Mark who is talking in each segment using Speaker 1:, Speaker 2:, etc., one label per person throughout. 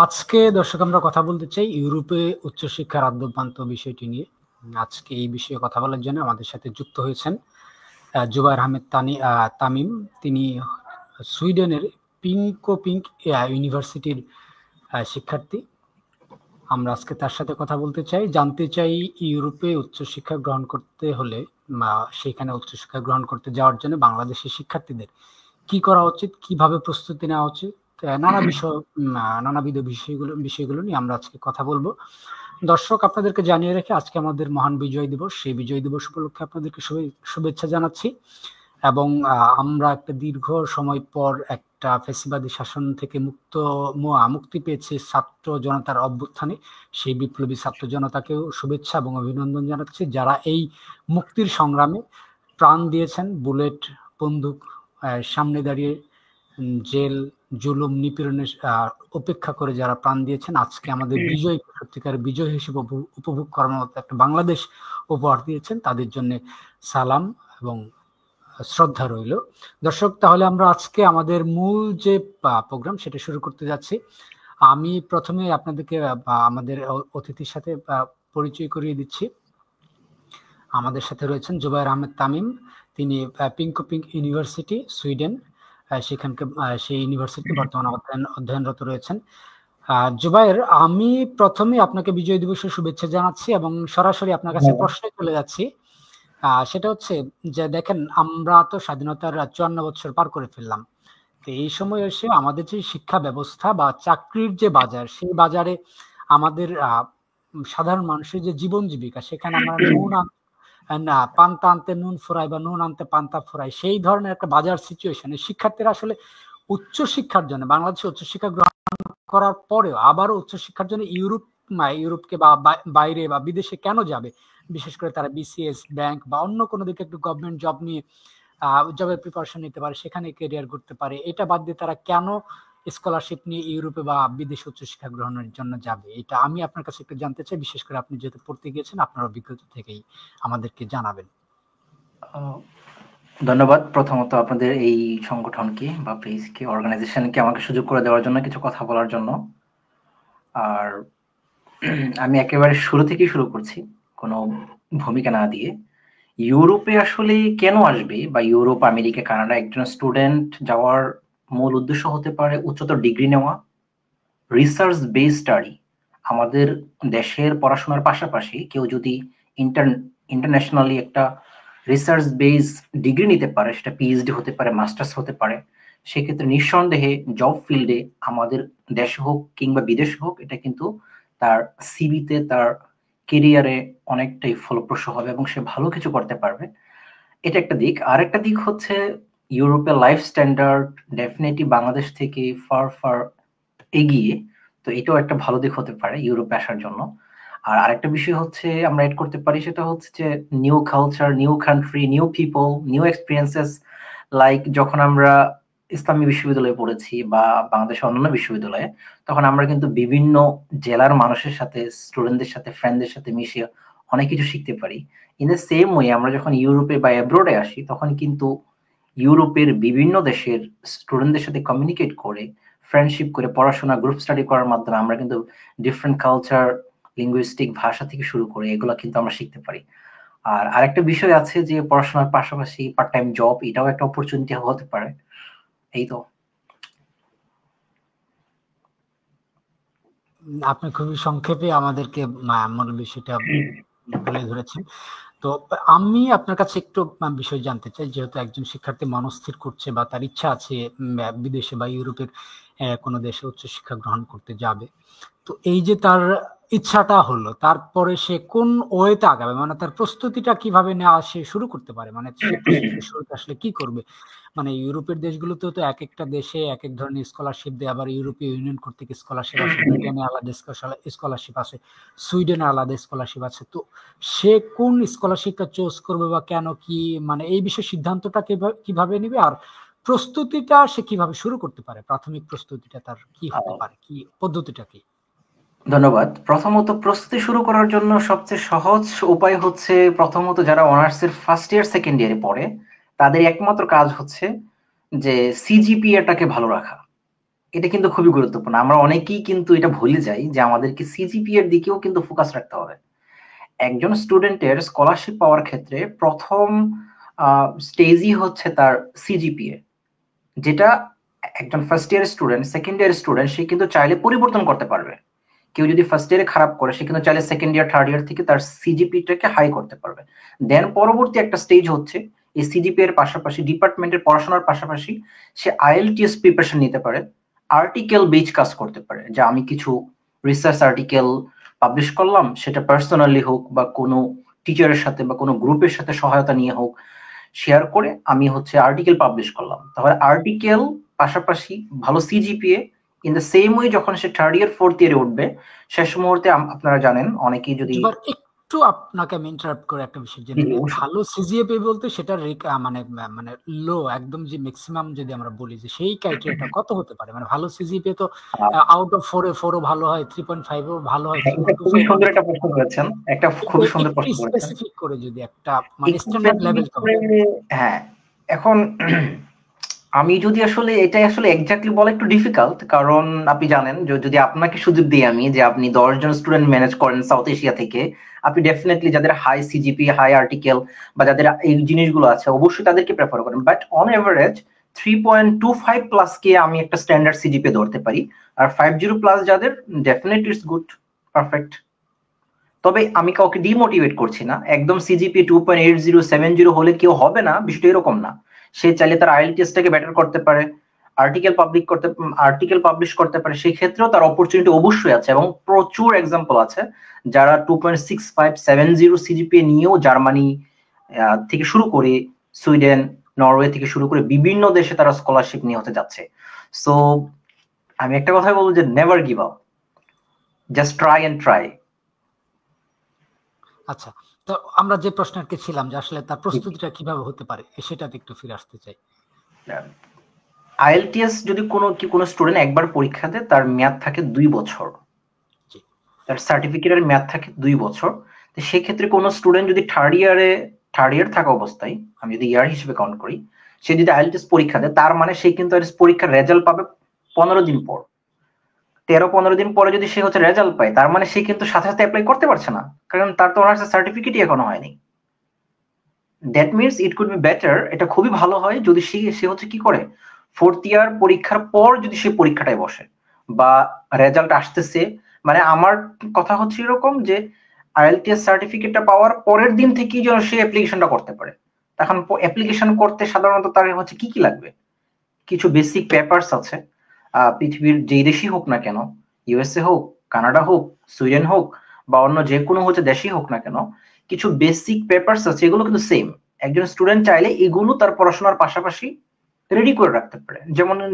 Speaker 1: আজকে দর্শক আমরা কথা বলতে চাই ইউরোপে উচ্চশিক্ষার আদ্যোপান্ত বিষয়টি নিয়ে। আজকে এই বিষয়ে কথা বলার জন্য আমাদের সাথে যুক্ত হয়েছেন জুবায়ের আহমেদ তামিম। তিনি সুইডেনের পিঙ্ক ইউনিভার্সিটির শিক্ষার্থী। আমরা আজকে তার সাথে কথা বলতে চাই, জানতে চাই ইউরোপে উচ্চশিক্ষা গ্রহণ করতে হলে সেখানে উচ্চশিক্ষা গ্রহণ করতে যাওয়ার জন্য বাংলাদেশের শিক্ষার্থীদের কি করা উচিত, কিভাবে প্রস্তুতি নেওয়া উচিত, নানাবিধ বিষয়গুলো নিয়ে আমরা আজকে কথা বলবো। দর্শক, আপনাদেরকে জানিয়ে রেখে আজকে আমাদের মহান বিজয় দিবস, সেই বিজয় দিবস উপলক্ষে আপনাদেরকে শুভেচ্ছা জানাচ্ছি। এবং আমরা একটা দীর্ঘ সময় পর একটা ফ্যাসিবাদী শাসন থেকে মুক্তি পেয়েছি ছাত্র জনতার অভ্যুত্থানে। সেই বিপ্লবী ছাত্র জনতাকেও শুভেচ্ছা এবং অভিনন্দন জানাচ্ছি, যারা এই মুক্তির সংগ্রামে প্রাণ দিয়েছেন। বুলেট, বন্দুক সামনে দাঁড়িয়ে জেল, জুলুম, নিপীড়নের উপেক্ষা করে যারা প্রাণ দিয়েছেন, আজকে আমাদের বিজয়, সত্যিকার বিজয় হিসেবে উপভোগ করার মতো একটা বাংলাদেশ উপহার দিয়েছেন, তাদের জন্য সালাম এবং শ্রদ্ধা রইল। দর্শক, তাহলে আমরা আজকে আমাদের মূল যে প্রোগ্রাম সেটা শুরু করতে যাচ্ছি। আমি প্রথমে আপনাদেরকে আমাদের অতিথির সাথে পরিচয় করিয়ে দিচ্ছি। আমাদের সাথে রয়েছেন জুবায়ের আহমেদ তামিম। তিনি পিঙ্ক ইউনিভার্সিটি, সুইডেন, সেই ইউনিভার্সিটি বর্তমানে অধ্যয়নরত রয়েছেন। জুবায়ের, আমি প্রথমে আপনাকে বিজয় দিবসের শুভেচ্ছা জানাচ্ছি এবং সরাসরি আপনার কাছে প্রশ্নে চলে যাচ্ছি। সেটা হচ্ছে যে, দেখেন, আমরা তো স্বাধীনতার 54 বছর পার করে ফেললাম। তো এই সময় এসে আমাদের যে শিক্ষা ব্যবস্থা বা চাকরির যে বাজার, সেই বাজারে আমাদের সাধারণ মানুষের যে জীবন জীবিকা, সেখানে আমরা পান্তা আনতে নুন ফুরাই বা নুন আনতে পান্তা ফুরাই, সেই ধরনের একটা বাজার সিচুয়েশনে শিক্ষার্থীরা আসলে উচ্চশিক্ষার জন্য, বাংলাদেশে উচ্চশিক্ষা গ্রহণ করার পরেও আবারও উচ্চশিক্ষার জন্য ইউরোপকে বা বাইরে বা বিদেশে কেন যাবে? বিশেষ করে তারা বিসিএস, ব্যাংক বা অন্য কোনো দিকে একটু গভর্নমেন্ট জব নিয়ে জবের প্রিপারেশন নিতে পারে, সেখানে ক্যারিয়ার করতে পারে। এটা বাদ দিয়ে তারা কেন স্কলারশিপ নিয়ে ইউরোপে বা বিদেশে উচ্চশিক্ষা গ্রহণের জন্য যাবে? এটা আমি আপনার কাছে একটু জানতে চাই, বিশেষ করে আপনি যেহেতু পড়তে গিয়েছেন, আপনার অভিজ্ঞতা থেকেই আমাদেরকে জানাবেন।
Speaker 2: ধন্যবাদ প্রথমত আপনাদের এই সংগঠনকে বা পেজকে, অর্গানাইজেশনকে আমাকে সুযোগ করে দেওয়ার জন্য, কিছু কথা বলার জন্য। আর আমি একেবারে শুরু থেকেই শুরু করছি, কোনো ভূমিকা না দিয়ে। ইউরোপে আসলে কেন আসবে বা ইউরোপ, আমেরিকা, কানাডা একজন স্টুডেন্ট যাওয়ার মূল উদ্দেশ্য হতে পারে উচ্চতর ডিগ্রি নেওয়া, রিসার্চ বেস স্টাডি। আমাদের দেশের পড়াশোনার পাশাপাশি কেউ যদি ইন্টারন্যাশনালি একটা রিসার্চ বেস ডিগ্রি নিতে পারে, সেটা পিএইচডি হতে পারে, মাস্টার্স হতে পারে, সেক্ষেত্রে নিঃসন্দেহে জব ফিল্ডে আমাদের দেশে হোক কিংবা বিদেশে হোক, এটা কিন্তু তার সিভিতে, তার কেরিয়ারে অনেকটাই ফলপ্রসূ হবে এবং সে ভালো কিছু করতে পারবে। এটা একটা দিক। আর একটা দিক হচ্ছে ইউরোপের লাইফ স্ট্যান্ডার্ড ডেফিনেটলি বাংলাদেশ থেকে ফার ফার এগিয়ে, তো এটাও একটা ভালো দিক হতে পারে ইউরোপে আসার জন্য। আর আরেকটা বিষয় হচ্ছে আমরা এড করতে পারি, সেটা হচ্ছে যে new culture, new country, new people, new experiences. Like যখন আমরা ইসলামী বিশ্ববিদ্যালয়ে পড়েছি বা বাংলাদেশের অন্যান্য বিশ্ববিদ্যালয়ে, তখন আমরা কিন্তু বিভিন্ন জেলার মানুষের সাথে, স্টুডেন্টদের সাথে, ফ্রেন্ডদের সাথে মিশে অনেক কিছু শিখতে পারি। ইন দ্য সেম ওয়ে আমরা যখন ইউরোপে বা অ্যাব্রোডে আসি, তখন কিন্তু ইউরোপের বিভিন্ন দেশের স্টুডেন্টদের সাথে কমিউনিকেট করে, ফ্রেন্ডশিপ করে, পড়াশোনা, গ্রুপ স্টাডি করার মাধ্যমে আমরা কিন্তু ডিফারেন্ট কালচার, লিঙ্গুইস্টিক, ভাষা থেকে শুরু করে এগুলো কিন্তু আমরা শিখতে পারি। আর আরেকটা বিষয় আছে যে পড়াশোনার পাশাপাশি পার্ট টাইম জব, এটাও একটা অপরচুনিটি হতে পারে। এই তো।
Speaker 1: আপনি খুবই সংক্ষেপে আমাদেরকে মূল বিষয়টা তুলে ধরেছেন। তো আমি আপনার কাছে একটু বিষয় জানতে চাই, যেহেতু একজন শিক্ষার্থী মনস্থির করছে বা তার ইচ্ছা আছে বিদেশে বা ইউরোপের কোনো দেশে উচ্চশিক্ষা গ্রহণ করতে যাবে, তো এই যে তার ইচ্ছাটা হলো, তারপরে সে কোন ওয়েতে আগাবে, মানে তার প্রস্তুতিটা কিভাবে নেওয়া সে শুরু করতে পারে, মানে সে প্রস্তুতি শুরুতে আসলে কি করবে? মানে ইউরোপের দেশগুলোতেও তো এক একটা দেশে এক এক ধরনের স্কলারশিপ দেয়, আবার ইউরোপীয় ইউনিয়ন কর্তৃক স্কলারশিপ আছে, ব্রিটেনে আলাদা স্কলারশিপ আছে, সুইডেনে আলাদা স্কলারশিপ আছে। তো সে কোন স্কলারশিপটা চুজ করবে বা কেন, কি মানে এই বিষয়ে সিদ্ধান্তটা কিভাবে নেবে, আর প্রস্তুতিটা সে কিভাবে শুরু করতে পারে, প্রাথমিক প্রস্তুতিটা তার কি হতে পারে, কি পদ্ধতিটা কি?
Speaker 2: ধন্যবাদ। প্রথমত প্রস্তুতি শুরু করার জন্য সবচেয়ে সহজ উপায় হচ্ছে, প্রথমত যারা অনার্সের ফার্স্ট ইয়ার সেকেন্ড ইয়ারে পড়ে, তাদের একমাত্র কাজ হচ্ছে যে সিজিপিএটাকে ভালো রাখা। এটা কিন্তু খুবই গুরুত্বপূর্ণ। আমরা অনেকেই কিন্তু এটা ভুলে যাই যে আমাদেরকে সিজিপিএ এর দিকেও কিন্তু ফোকাস রাখতে হবে। একজন স্টুডেন্টের স্কলারশিপ পাওয়ার ক্ষেত্রে প্রথম স্টেজই হচ্ছে তার সিজিপিএ, যেটা একজন first year student, second year student সে কিন্তু চাইলে পরিবর্তন করতে পারবে। কেউ যদি ফার্স্ট ইয়ারে খারাপ করে সে কিন্তু চাইলে সেকেন্ড ইয়ার থার্ড ইয়ার থেকে তার সিজিপিটাকে হাই করতে পারবে। দেন পরবর্তী একটা স্টেজ হচ্ছে এই সিজিপি এর পাশাপাশি ডিপার্টমেন্টের পড়াশোনার পাশাপাশি সে আইএলটিএস প্রিপারেশন নিতে পারে, আর্টিকেল বেচ কাজ করতে পারে, যে আমি কিছু রিসার্চ আর্টিকেল পাবলিশ করলাম, সেটা পার্সোনালি হোক বা কোনো টিচারের সাথে বা কোনো গ্রুপের সাথে সহায়তা নিয়ে হোক, শেয়ার করে আমি হচ্ছে আর্টিকেল পাবলিশ করলাম। তাহলে আর্টিকেল পাশাপাশি ভালো CGPA, in the same way যখন সে থার্ড ইয়ার ফোর্থ ইয়ারে উঠবে শেষ মুহূর্তে আপনারা জানেন অনেকেই যদি
Speaker 1: একটু আপনাকে আমি ইন্টারাপ্ট করে একটা বিষয় জেনে নিই। ভালো সিজিপিএ বলতে সেটা মানে মানে লো একদম যে ম্যাক্সিমাম যদি আমরা বলি যে সেই ক্রাইটেরিয়াটা কত হতে পারে? মানে ভালো সিজিপিএ তো আউট অফ 4 এ 4 ও ভালো হয়, 3.5 ও ভালো হয়, 3.25
Speaker 2: সুন্দর একটা প্রশ্ন করেছেন, একটা খুবই সুন্দর প্রশ্ন করেছেন।
Speaker 1: স্পেসিফিক করে যদি একটা মানে স্ট্যান্ডার্ড লেভেল তো।
Speaker 2: হ্যাঁ, এখন আমি যদি আসলে এটাই আসলে এক্স্যাক্টলি বলা একটু ডিফিকাল্ট, কারণ আপনি জানেন যদি আপনাকে সুযোগ দিই আমি যে আপনি 10 জন স্টুডেন্ট ম্যানেজ করেন সাউথ এশিয়া থেকে, আপনি ডেফিনেটলি যাদের হাই সিজিপি, হাই আর্টিকেল বা যাদের এই জিনিসগুলো আছে অবশ্যই তাদেরকে প্রেফার করেন। বাট অন এভারেজ 3.25 প্লাস কে আমি একটা স্ট্যান্ডার্ড সিজিপি ধরতে পারি, আর 50 প্লাস যাদের ডেফিনেটলি ইটস গুড, পারফেক্ট। তবে আমি কাউকে ডিমোটিভেট করছি না, একদম সিজিপি 2.80 70 হলে কেউ হবে না, বিষয়টা এরকম না। সে চাইলে তার আইএলটিএসটাকে বেটার করতে পারে, আর্টিকেল পাবলিশ করতে পারে, সেই ক্ষেত্রেও তার অপরচুনিটি অবশ্যই আছে এবং প্রচুর এক্সাম্পল আছে যারা 2.65 70 সিজিপিএ নিয়েও জার্মানি থেকে শুরু করে সুইডেন, নরওয়ে থেকে শুরু করে বিভিন্ন দেশে তারা স্কলারশিপ নিয়ে হতে যাচ্ছে। সো আমি একটা কথাই বলবো যে never give up, just try and try.
Speaker 1: আচ্ছা, তো আমরা যে প্রশ্নকে ছিলাম যে আসলে তার প্রস্তুতিটা কিভাবে হতে পারে সেটাতে একটু ফিরে আসতে চাই।
Speaker 2: আইএলটিএস যদি কোনো স্টুডেন্ট একবার পরীক্ষা দেয় তার মেয়াদ থাকে 2 বছর, তার সার্টিফিকেটের মেয়াদ থাকে 2 বছর। তো সেই ক্ষেত্রে কোনো স্টুডেন্ট যদি থার্ড ইয়ার থাকা অবস্থায়, আমি যদি ইয়ার হিসেবে কাউন্ট করি, সে যদি আইএলটিএস পরীক্ষা দেয় তার মানে সে কিন্তু পরীক্ষার রেজাল্ট পাবে 15 দিন পর। 13-15 দিন পরে যদি সে হচ্ছে রেজাল্ট পায় তার মানে সে কিন্তু সাথে সাথে অ্যাপ্লাই করতে পারছে না, কারণ তার তো অনার্সের সার্টিফিকেটই এখনো হয়নি। That means it could be better, এটা খুবই ভালো হয় যদি সে হচ্ছে কি করে ফোর্থ ইয়ার পরীক্ষার পর যদি সে পরীক্ষাটায় বসে বা রেজাল্ট আসতেছে, মানে আমার কথা হচ্ছে এরকম যে আইএলটিএস সার্টিফিকেটটা পাওয়ার পরের দিন থেকেই যেন সে অ্যাপ্লিকেশনটা করতে পারে। তখন অ্যাপ্লিকেশন করতে সাধারণত তার হচ্ছে কি কি লাগবে, কিছু বেসিক পেপারস আছে। পৃথিবীর যেই দেশই হোক না কেন, ইউএসএ হোক, কানাডা হোক, সুইডেন হোক বা অন্য যে কোনো হচ্ছে দেশই হোক না কেন, কিছু বেসিক পেপারস আছে, এগুলো কিন্তু সেম। একজন স্টুডেন্ট চাইলে এগুলো তার পড়াশোনার পাশাপাশি রেডি করে রাখতে পারে।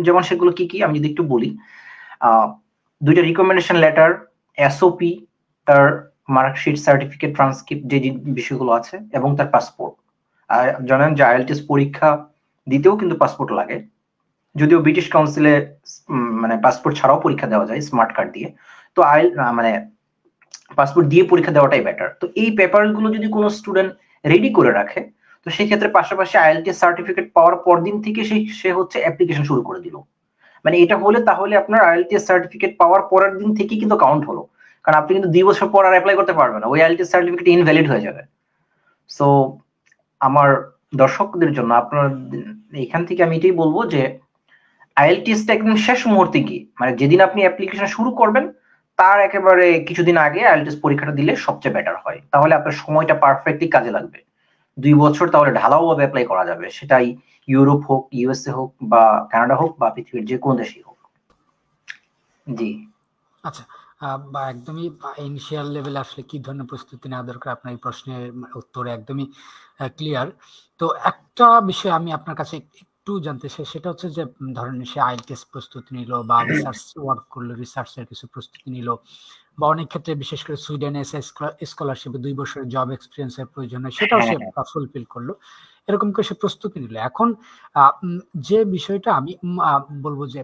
Speaker 2: যেমন সেগুলো কি কি আমি যদি একটু বলি, 2টা রিকমেন্ডেশন লেটার, এসওপি, তার মার্কশিট, সার্টিফিকেট, ট্রান্সক্রিপ্ট, যে বিষয়গুলো আছে, এবং তার পাসপোর্ট। আর জানেন যে আইএলটিএস পরীক্ষা দিতেও কিন্তু পাসপোর্ট লাগে, যদিও ব্রিটিশ কাউন্সিলে মানে পাসপোর্ট ছাড়াও পরীক্ষা দেওয়া যায় স্মার্ট কার্ড দিয়ে, তো মানে পাসপোর্ট দিয়ে পরীক্ষা দেওয়াটাই বেটার। তো এই পেপারগুলো যদি কোনো স্টুডেন্ট রেডি করে রাখে, তো সেই ক্ষেত্রে পাশাপাশি আইএলটিএস সার্টিফিকেট পাওয়ার পর দিন থেকে সে হচ্ছে অ্যাপ্লিকেশন শুরু করে দিল। মানে এটা হলে তাহলে আপনার আইএলটিএস সার্টিফিকেট পাওয়ার পরের দিন থেকেই কিন্তু কাউন্ট হলো, কারণ আপনি কিন্তু 2 বছর পর আর অ্যাপ্লাই করতে পারবেন না, ওই আইএলটিএস সার্টিফিকেট ইনভ্যালিড হয়ে যাবে। সো আমার দর্শকদের জন্য আপনার এখান থেকে আমি এটাই বলবো যে আইএলটিএসটা একদম শেষ মুহূর্তে গিয়ে, মানে যেদিন আপনি অ্যাপ্লিকেশন শুরু করবেন তার একেবারে কিছুদিন আগে আইএলটিএস পরীক্ষাটা দিলে সবচেয়ে বেটার হয়, তাহলে আপনার সময়টা পারফেক্টলি কাজে লাগবে। 2 বছর তাহলে ঢালাও ভাবে অ্যাপ্লাই করা যাবে, সেটাই ইউরোপ হোক, ইউএসএ হোক বা কানাডা হোক বা পৃথিবীর যে কোনো দেশেই হোক। জি
Speaker 1: আচ্ছা, বা একদমই ইনিশিয়াল লেভেলে আসলে কি ধরনের প্রস্তুতি নেওয়া দরকার আপনার এই প্রশ্নের উত্তরে একদমই ক্লিয়ার। তো একটা বিষয় আমি আপনার কাছে একটু জানতে চাই, সেটা হচ্ছে যে ধরেন সে আইএলটিএস প্রস্তুতি নিল বা রিসার্চ ওয়ার্ক করলো, রিসার্চের কিছু প্রস্তুতি নিল, বা অনেক ক্ষেত্রে বিশেষ করে সুইডেনে স্কলারশিপে 2 বছরের জব এক্সপিরিয়েন্সের প্রয়োজন হয়, সেটাও সে ফুলফিল করলো, এরকম করে সে প্রস্তুতি নিল। এখন যে বিষয়টা আমি বলবো যে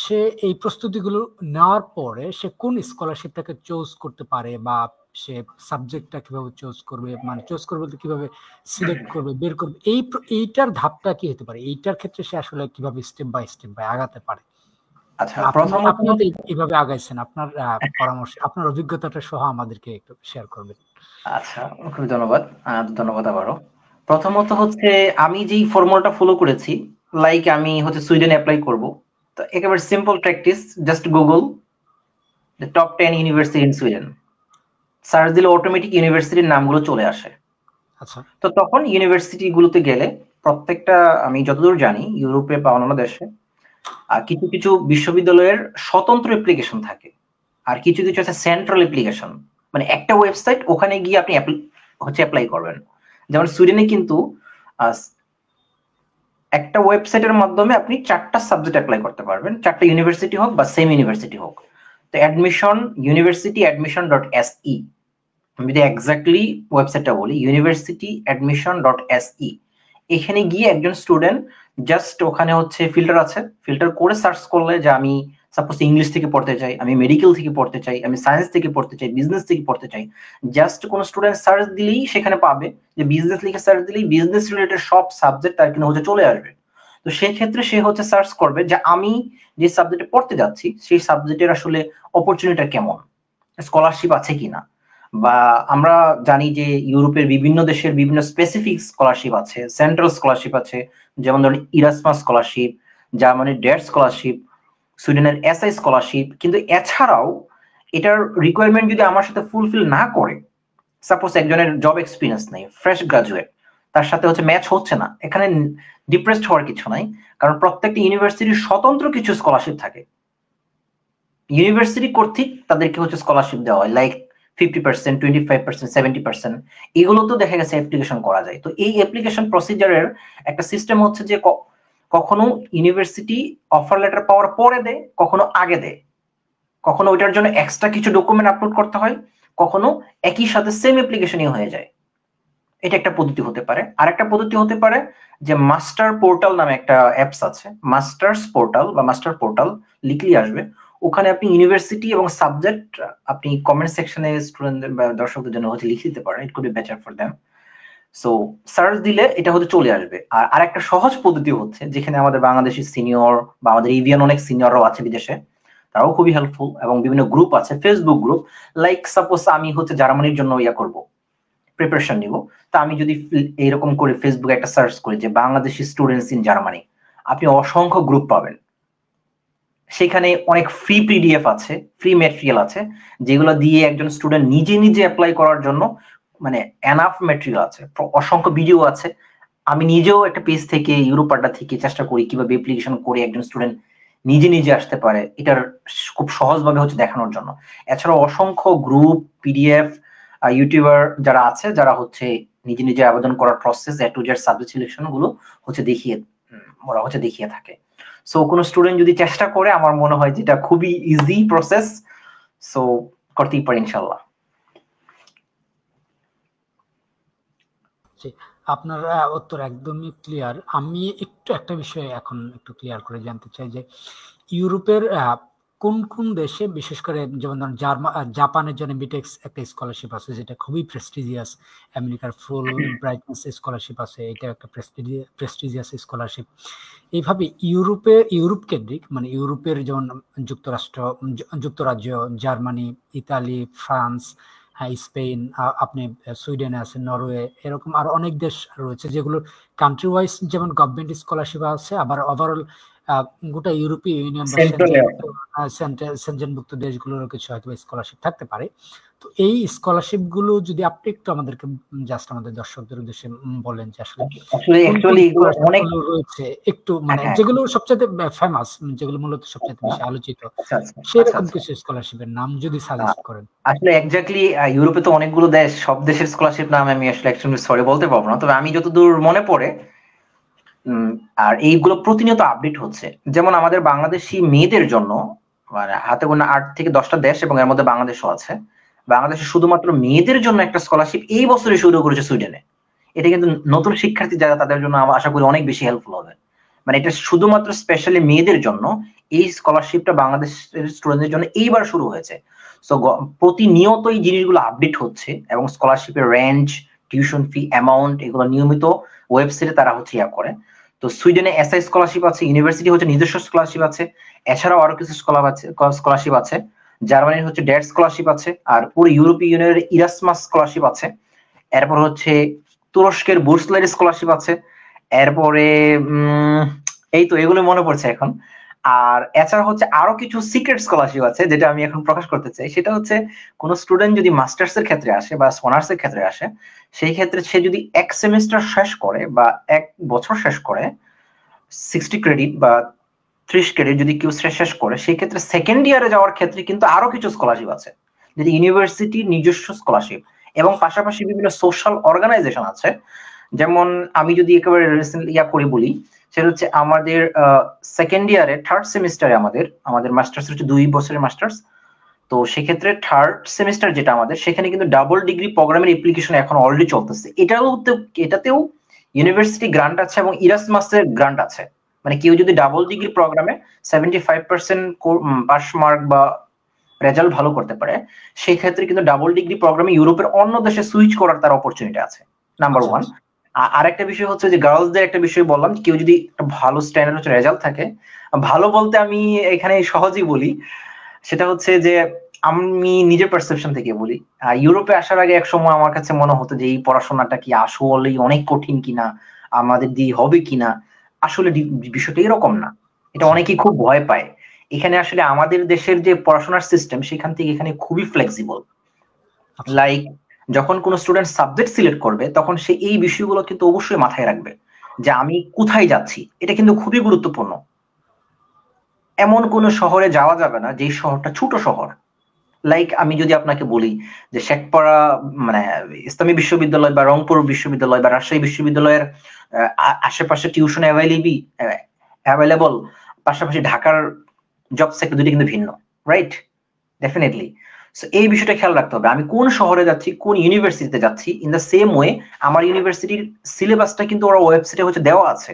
Speaker 1: সে এই প্রস্তুতিগুলো নেওয়ার পরে সে কোন স্কলারশিপটাকে চুজ করতে পারে বা সে সাবজেক্টটা কিভাবে চুজ করবে, মানে চুজ করবে বলতে কিভাবে সিলেক্ট করবে, বের করবে, এইটার ধাপটা কি হতে পারে, এইটার ক্ষেত্রে সে আসলে কিভাবে স্টেপ বাই আগাতে পারে?
Speaker 2: আচ্ছা,
Speaker 1: আপনি তো এইভাবে আগাইছেন, আপনার পরামর্শ, আপনার অভিজ্ঞতাটা সহ আমাদেরকে একটু শেয়ার করবেন।
Speaker 2: আচ্ছা, খুবই ধন্যবাদ। ধন্যবাদ আবারও। প্রথমত হচ্ছে আমি যেই ফর্মুলাটা ফলো করেছি, লাইক আমি হচ্ছে সুইডেন অ্যাপ্লাই করব। তো একেবারে simple practice, just Google the top 10 university in Sweden, search দিলে অটোমেটিক ইউনিভার্সিটির নামগুলো চলে আসে।
Speaker 1: আচ্ছা,
Speaker 2: তো তখন ইউনিভার্সিটি গুলোতে গেলে প্রত্যেকটা, আমি যতদূর জানি ইউরোপে বা অন্যান্য দেশে কিছু কিছু বিশ্ববিদ্যালয়ের স্বতন্ত্র অ্যাপ্লিকেশন থাকে, আর কিছু কিছু আছে সেন্ট্রাল অ্যাপ্লিকেশন, মানে একটা ওয়েবসাইট, ওখানে গিয়ে আপনি অ্যাপ্লাই করবেন। যেমন সুইডেনে কিন্তু একটা ওয়েবসাইটের মাধ্যমে আপনি 4টা সাবজেক্ট অ্যাপ্লাই করতে পারবেন, 4টা ইউনিভার্সিটি হোক বা সেম ইউনিভার্সিটি হোক। তো admission, university admission dot SE, আমি যদি এক্স্যাক্টলি ওয়েবসাইটটা বলি, ইউনিভার্সিটি অ্যাডমিশন ডট এসই। এখানে গিয়ে একজন স্টুডেন্ট জাস্ট, ওখানে হচ্ছে ফিল্টার আছে, ফিল্টার করে সার্চ করলে যে আমি সাপোজ ইংলিশ থেকে পড়তে চাই, আমি মেডিকেল থেকে পড়তে চাই, আমি সায়েন্স থেকে পড়তে চাই, বিজনেস থেকে পড়তে চাই, জাস্ট কোন স্টুডেন্ট সার্চ দিলেই সেখানে পাবে যে বিজনেস লিখে সার্চ দিলেই বিজনেস রিলেটেড সব সাবজেক্ট তার কিন্তু হচ্ছে চলে আসবে। তো সেই ক্ষেত্রে সে হচ্ছে সার্চ করবে যে আমি যে সাবজেক্টে পড়তে যাচ্ছি সেই সাবজেক্টের আসলে অপরচুনিটি কেমন, স্কলারশিপ আছে কিনা, বা আমরা জানি যে ইউরোপের বিভিন্ন দেশের বিভিন্ন স্পেসিফিক স্কলারশিপ আছে, সেন্ট্রাল স্কলারশিপ আছে, যেমন ধরুন ইরাসমাস স্কলারশিপ, জার্মানির ডেট স্কলারশিপ, সুইডেনের এসআই স্কলারশিপ। কিন্তু এছাড়াও এটার রিকোয়ারমেন্ট যদি আমার সাথে ফুলফিল না করে, সাপোজ একজনের জব এক্সপিরিয়েন্স নেই, ফ্রেশ গ্রাজুয়েট, তার সাথে হচ্ছে ম্যাচ হচ্ছে না, এখানে ডিপ্রেসড হওয়ার কিছু নাই, কারণ প্রত্যেকটা ইউনিভার্সিটির স্বতন্ত্র কিছু স্কলারশিপ থাকে, ইউনিভার্সিটি কর্তৃক তাদেরকে হচ্ছে স্কলারশিপ দেওয়া হয়, লাইক 50%, 25%, 70%, এগুলো তো দেখা গেছে অ্যাপ্লিকেশন করা যায়। তো এই অ্যাপ্লিকেশন প্রসিজারের একটা সিস্টেম হচ্ছে যে কখনো ইউনিভার্সিটি অফার লেটার পাওয়ার পরে দেয়, কখনো আগে দেয়, কখনো ওইটার জন্য এক্সট্রা কিছু ডকুমেন্ট আপলোড করতে হয়, কখনো একই সাথে সেম অ্যাপ্লিকেশনই হয়ে যায়। এটা একটা পদ্ধতি হতে পারে। আর একটা পদ্ধতি হতে পারে যে মাস্টার পোর্টাল নামে একটা অ্যাপস আছে, মাস্টার্স পোর্টাল বা মাস্টার পোর্টাল লিখলেই আসবে। ওখানে আপনি ইউনিভার্সিটি এবং সাবজেক্ট আপনি কমেন্ট সেকশনে স্টুডেন্টদের বা দর্শকদের জন্য হচ্ছে লিখে দিতে পারেন, ইট could be better for them. So search দিলে এটা হতে চলে আসবে। আর আরেকটা সহজ পদ্ধতি হচ্ছে, যেখানে আমাদের বাংলাদেশি সিনিয়র বা আমাদের ইভিয়ান অনেক সিনিয়ররাও আছে বিদেশে, তারাও খুবই হেল্পফুল, এবং বিভিন্ন গ্রুপ আছে, ফেসবুক গ্রুপ, লাইক সাপোজ আমি হচ্ছে জার্মানির জন্য করব, প্রিপারেশন নিব, তা আমি যদি এইরকম করে ফেসবুকে একটা সার্চ করি যে বাংলাদেশি স্টুডেন্টস ইন জার্মানি, আপনি অসংখ্য গ্রুপ পাবেন। সেখানে অনেক ফ্রি পিডিএফ আছে, ফ্রি ম্যাটেরিয়াল আছে, যেগুলো দিয়ে একজন স্টুডেন্ট নিজে নিজে অ্যাপ্লাই করার জন্য মানে এনাফ ম্যাটেরিয়াল আছে, অসংখ্য ভিডিও আছে। আমি নিজেও একটা পেজ থেকে, ইউরোপ আড্ডা থেকে চেষ্টা করি কিভাবে অ্যাপ্লিকেশন করে একজন স্টুডেন্ট নিজে নিজে আসতে পারে, এটার খুব সহজভাবে হচ্ছে দেখানোর জন্য। এছাড়াও অসংখ্য গ্রুপ, পিডিএফ, ইউটিউবার যারা আছে, যারা হচ্ছে নিজে নিজে আবেদন করার process, A to Z subject selection গুলো হচ্ছে দেখিয়ে থাকে। সো কোনো স্টুডেন্ট যদি চেষ্টা করে, আমার মনে হয় যেটা খুবই ইজি প্রসেস, সো করতেই পারে ইনশাল্লাহ।
Speaker 1: আপনার উত্তর একদমই ক্লিয়ার। আমি একটা বিষয় এখন একটু ক্লিয়ার করে জানতে চাই যে ইউরোপের কোন কোন দেশে, বিশেষ করে যেমন ধরুন জাপানের জন্য বিটেক্স একটা স্কলারশিপ আছে যেটা খুবই প্রেস্টিজিয়াস, আমেরিকার ফুল ব্রাইটনেস স্কলারশিপ আছে, এটা একটা প্রেস্টিজিয়াস স্কলারশিপ। এইভাবে ইউরোপ কেন্দ্রিক, মানে ইউরোপের যেমন যুক্তরাজ্য, জার্মানি, ইতালি, ফ্রান্স, স্পেন, আপনি সুইডেনে আছেন, নরওয়ে, এরকম আরো অনেক দেশ রয়েছে যেগুলোর কান্ট্রি ওয়াইজ যেমন গভর্নমেন্ট স্কলারশিপ আছে, আবার ওভারঅল গোটা ইউরোপীয় ইউনিয়ন বা সেনজেনভুক্ত দেশগুলোরও কিছু হয়তো স্কলারশিপ থাকতে পারে। তো এই স্কলারশিপ গুলো যদি আপনি একটু আমাদেরকে জাস্ট আমাদের দর্শকদের উদ্দেশ্যে বলেন যে আসলে রয়েছে, একটু মানে যেগুলো সবচেয়ে ফেমাস, যেগুলো মূলত সবচেয়ে বেশি আলোচিত, সেরকম কিছু স্কলারশিপের নাম যদি সাজেস্ট করেন।
Speaker 2: আসলে এক্স্যাক্টলি ইউরোপে তো অনেকগুলো দেশ, সব দেশের স্কলারশিপ নাম আমি আসলে অ্যাকচুয়ালি সরি বলতে পারবো না, তবে আমি যতদূর মনে পড়ে, আর এইগুলো প্রতিনিয়ত আপডেট হচ্ছে। যেমন আমাদের বাংলাদেশি মেয়েদের জন্য মানে হাতে গোনা 8 থেকে 10টা দেশ, এবং এর মধ্যে বাংলাদেশও আছে, বাংলাদেশে শুধুমাত্র মেয়েদের জন্য একটা স্কলারশিপ এই বছরই শুরু করেছে সুইডেনে। এটা কিন্তু নতুন শিক্ষার্থী যারা, তাদের জন্য আশা করি অনেক বেশি হেল্পফুল হবে। মানে এটা শুধুমাত্র স্পেশালি মেয়েদের জন্য। এই স্কলারশিপটা বাংলাদেশের স্টুডেন্টদের জন্য এইবার শুরু হয়েছে। সো প্রতিনিয়ত এই জিনিসগুলো আপডেট হচ্ছে এবং স্কলারশিপের রেঞ্জ, টিউশন ফি, অ্যামাউন্ট এগুলো নিয়মিত ওয়েবসাইটে তারা হচ্ছে ইয়া করে। তো সুইডেনে এসআই স্কলারশিপ আছে, ইউনিভার্সিটি হচ্ছে নিজস্ব স্কলারশিপ আছে, এছাড়াও আরো কিছু স্কলারশিপ আছে। জার্মানির হচ্ছে ডেট স্কলারশিপ আছে, আর পুরো ইউরোপীয় ইউনিয়নের ইরাসমাস স্কলারশিপ আছে। এরপর হচ্ছে তুরস্কের বুর্সলারি স্কলারশিপ আছে। এরপরে এই তো এগুলো মনে পড়ছে এখন। আর এছাড়া হচ্ছে আরো কিছু সিক্রেট স্কলারশিপ আছে যেটা আমি এখন প্রকাশ করতে চাই। সেটা হচ্ছে কোন স্টুডেন্ট যদি মাস্টার্স এর ক্ষেত্রে আসে বা অনার্স এর ক্ষেত্রে আসে, সেই ক্ষেত্রে সে যদি এক সেমিস্টার শেষ করে বা এক বছর শেষ করে 60 ক্রেডিট বা 30 ক্রেডিট যদি কেউ শেষ করে, সেই ক্ষেত্রে সেকেন্ড ইয়ারে যাওয়ার ক্ষেত্রে কিন্তু আরো কিছু স্কলারশিপ আছে, যেটি ইউনিভার্সিটির নিজস্ব স্কলারশিপ। এবং পাশাপাশি বিভিন্ন সোশ্যাল অর্গানাইজেশন আছে। যেমন আমি যদি একেবারে রিসেন্টলি ইয়া করে বলি, সেটা হচ্ছে আমাদের সেকেন্ড ইয়ারে থার্ড সেমিস্টারে আমাদের মাস্টার্স হচ্ছে 2 বছরের মাস্টার্স। তো সেক্ষেত্রে থার্ড সেমিস্টার যেটা আমাদের, সেখানে কিন্তু ডাবল ডিগ্রি প্রোগ্রামের অ্যাপ্লিকেশন এখন অলরেডি চলতেছে। এটাতেও ইউনিভার্সিটি গ্রান্ট আছে এবং ইরাসমাসের গ্রান্ট আছে। মানে কেউ যদি ডাবল ডিগ্রি প্রোগ্রামে 75% পাস মার্ক বা রেজাল্ট ভালো করতে পারে, সেই ক্ষেত্রে কিন্তু ডাবল ডিগ্রি প্রোগ্রামে ইউরোপের অন্য দেশে সুইচ করার তার অপরচুনিটি আছে, নাম্বার ওয়ান। আর একটা বিষয় হচ্ছে যে গার্লসদের একটা বিষয় বললাম, কেউ যদি একটা ভালো স্ট্যান্ডার্ড হচ্ছে রেজাল্ট থাকে, ভালো বলতে আমি এখানে সহজেই বলি, সেটা হচ্ছে যে আমি নিজের পারসেপশন থেকে বলি, ইউরোপে আসার আগে এক সময় আমার কাছে মনে হতো যে এই পড়াশোনাটা কি আসলেই অনেক কঠিন কিনা, আমাদের দিয়ে হবে কিনা। আসলে বিষয়টা এরকম না, এটা অনেকেই খুব ভয় পায়। এখানে আসলে আমাদের দেশের যে পড়াশোনার সিস্টেম, সেখান থেকে এখানে খুবই ফ্লেক্সিবল। লাইক যখন কোন স্টুডেন্ট সাবজেক্ট সিলেক্ট করবে, তখন সে এই বিষয়গুলো কিন্তু অবশ্যই মাথায় রাখবে যে আমি কোথায় যাচ্ছি। এটা কিন্তু খুবই গুরুত্বপূর্ণ। এমন কোন শহরে যাওয়া যাবে না যে শহরটা ছোট শহর। লাইক আমি যদি আপনাকে বলি যে শেখপাড়া মানে ইসলামী বিশ্ববিদ্যালয় বা রংপুর বিশ্ববিদ্যালয় বা রাজশাহী বিশ্ববিদ্যালয়ের আশেপাশে টিউশন অ্যাভেলেবল, পাশাপাশি ঢাকার জব সেক্টর দুটি কিন্তু ভিন্ন, রাইট? ডেফিনেটলি। সো এই বিষয়টা খেয়াল রাখতে হবে, আমি কোন শহরে যাচ্ছি, কোন ইউনিভার্সিটিতে যাচ্ছি। ইন দ্য সেম ওয়ে আমার ইউনিভার্সিটির সিলেবাসটা কিন্তু ওরা ওয়েবসাইটে হচ্ছে দেওয়া আছে,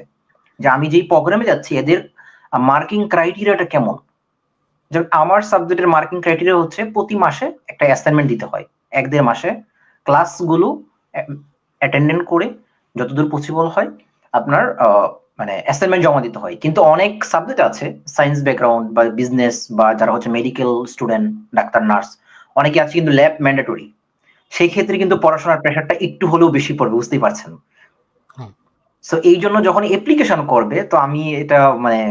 Speaker 2: যে আমি যেই প্রোগ্রামে যাচ্ছি এদের মার্কিং ক্রাইটেরিয়াটা কেমন। যেমন আমার সাবজেক্টের মার্কিং ক্রাইটেরিয়া হচ্ছে প্রতি মাসে একটা অ্যাসাইনমেন্ট দিতে হয়, 1-1.5 মাসে ক্লাসগুলো অ্যাটেন্ডেন্ট করে যতদূর পসিবল হয় আপনার মানে অ্যাসাইনমেন্ট জমা দিতে হয়। কিন্তু অনেক সাবজেক্ট আছে, সায়েন্স ব্যাকগ্রাউন্ড বা বিজনেস বা যারা হচ্ছে মেডিকেল স্টুডেন্ট, ডাক্তার, নার্স, অনেকে আছে কিন্তু ল্যাব ম্যান্ডেটরি। সেই ক্ষেত্রে কিন্তু পড়াশোনার প্রেশারটা একটু হলেও বেশি পড়বে, বুঝতেই পারছেন। সো এই জন্য যখন অ্যাপ্লিকেশন করবে, তো আমি এটা মানে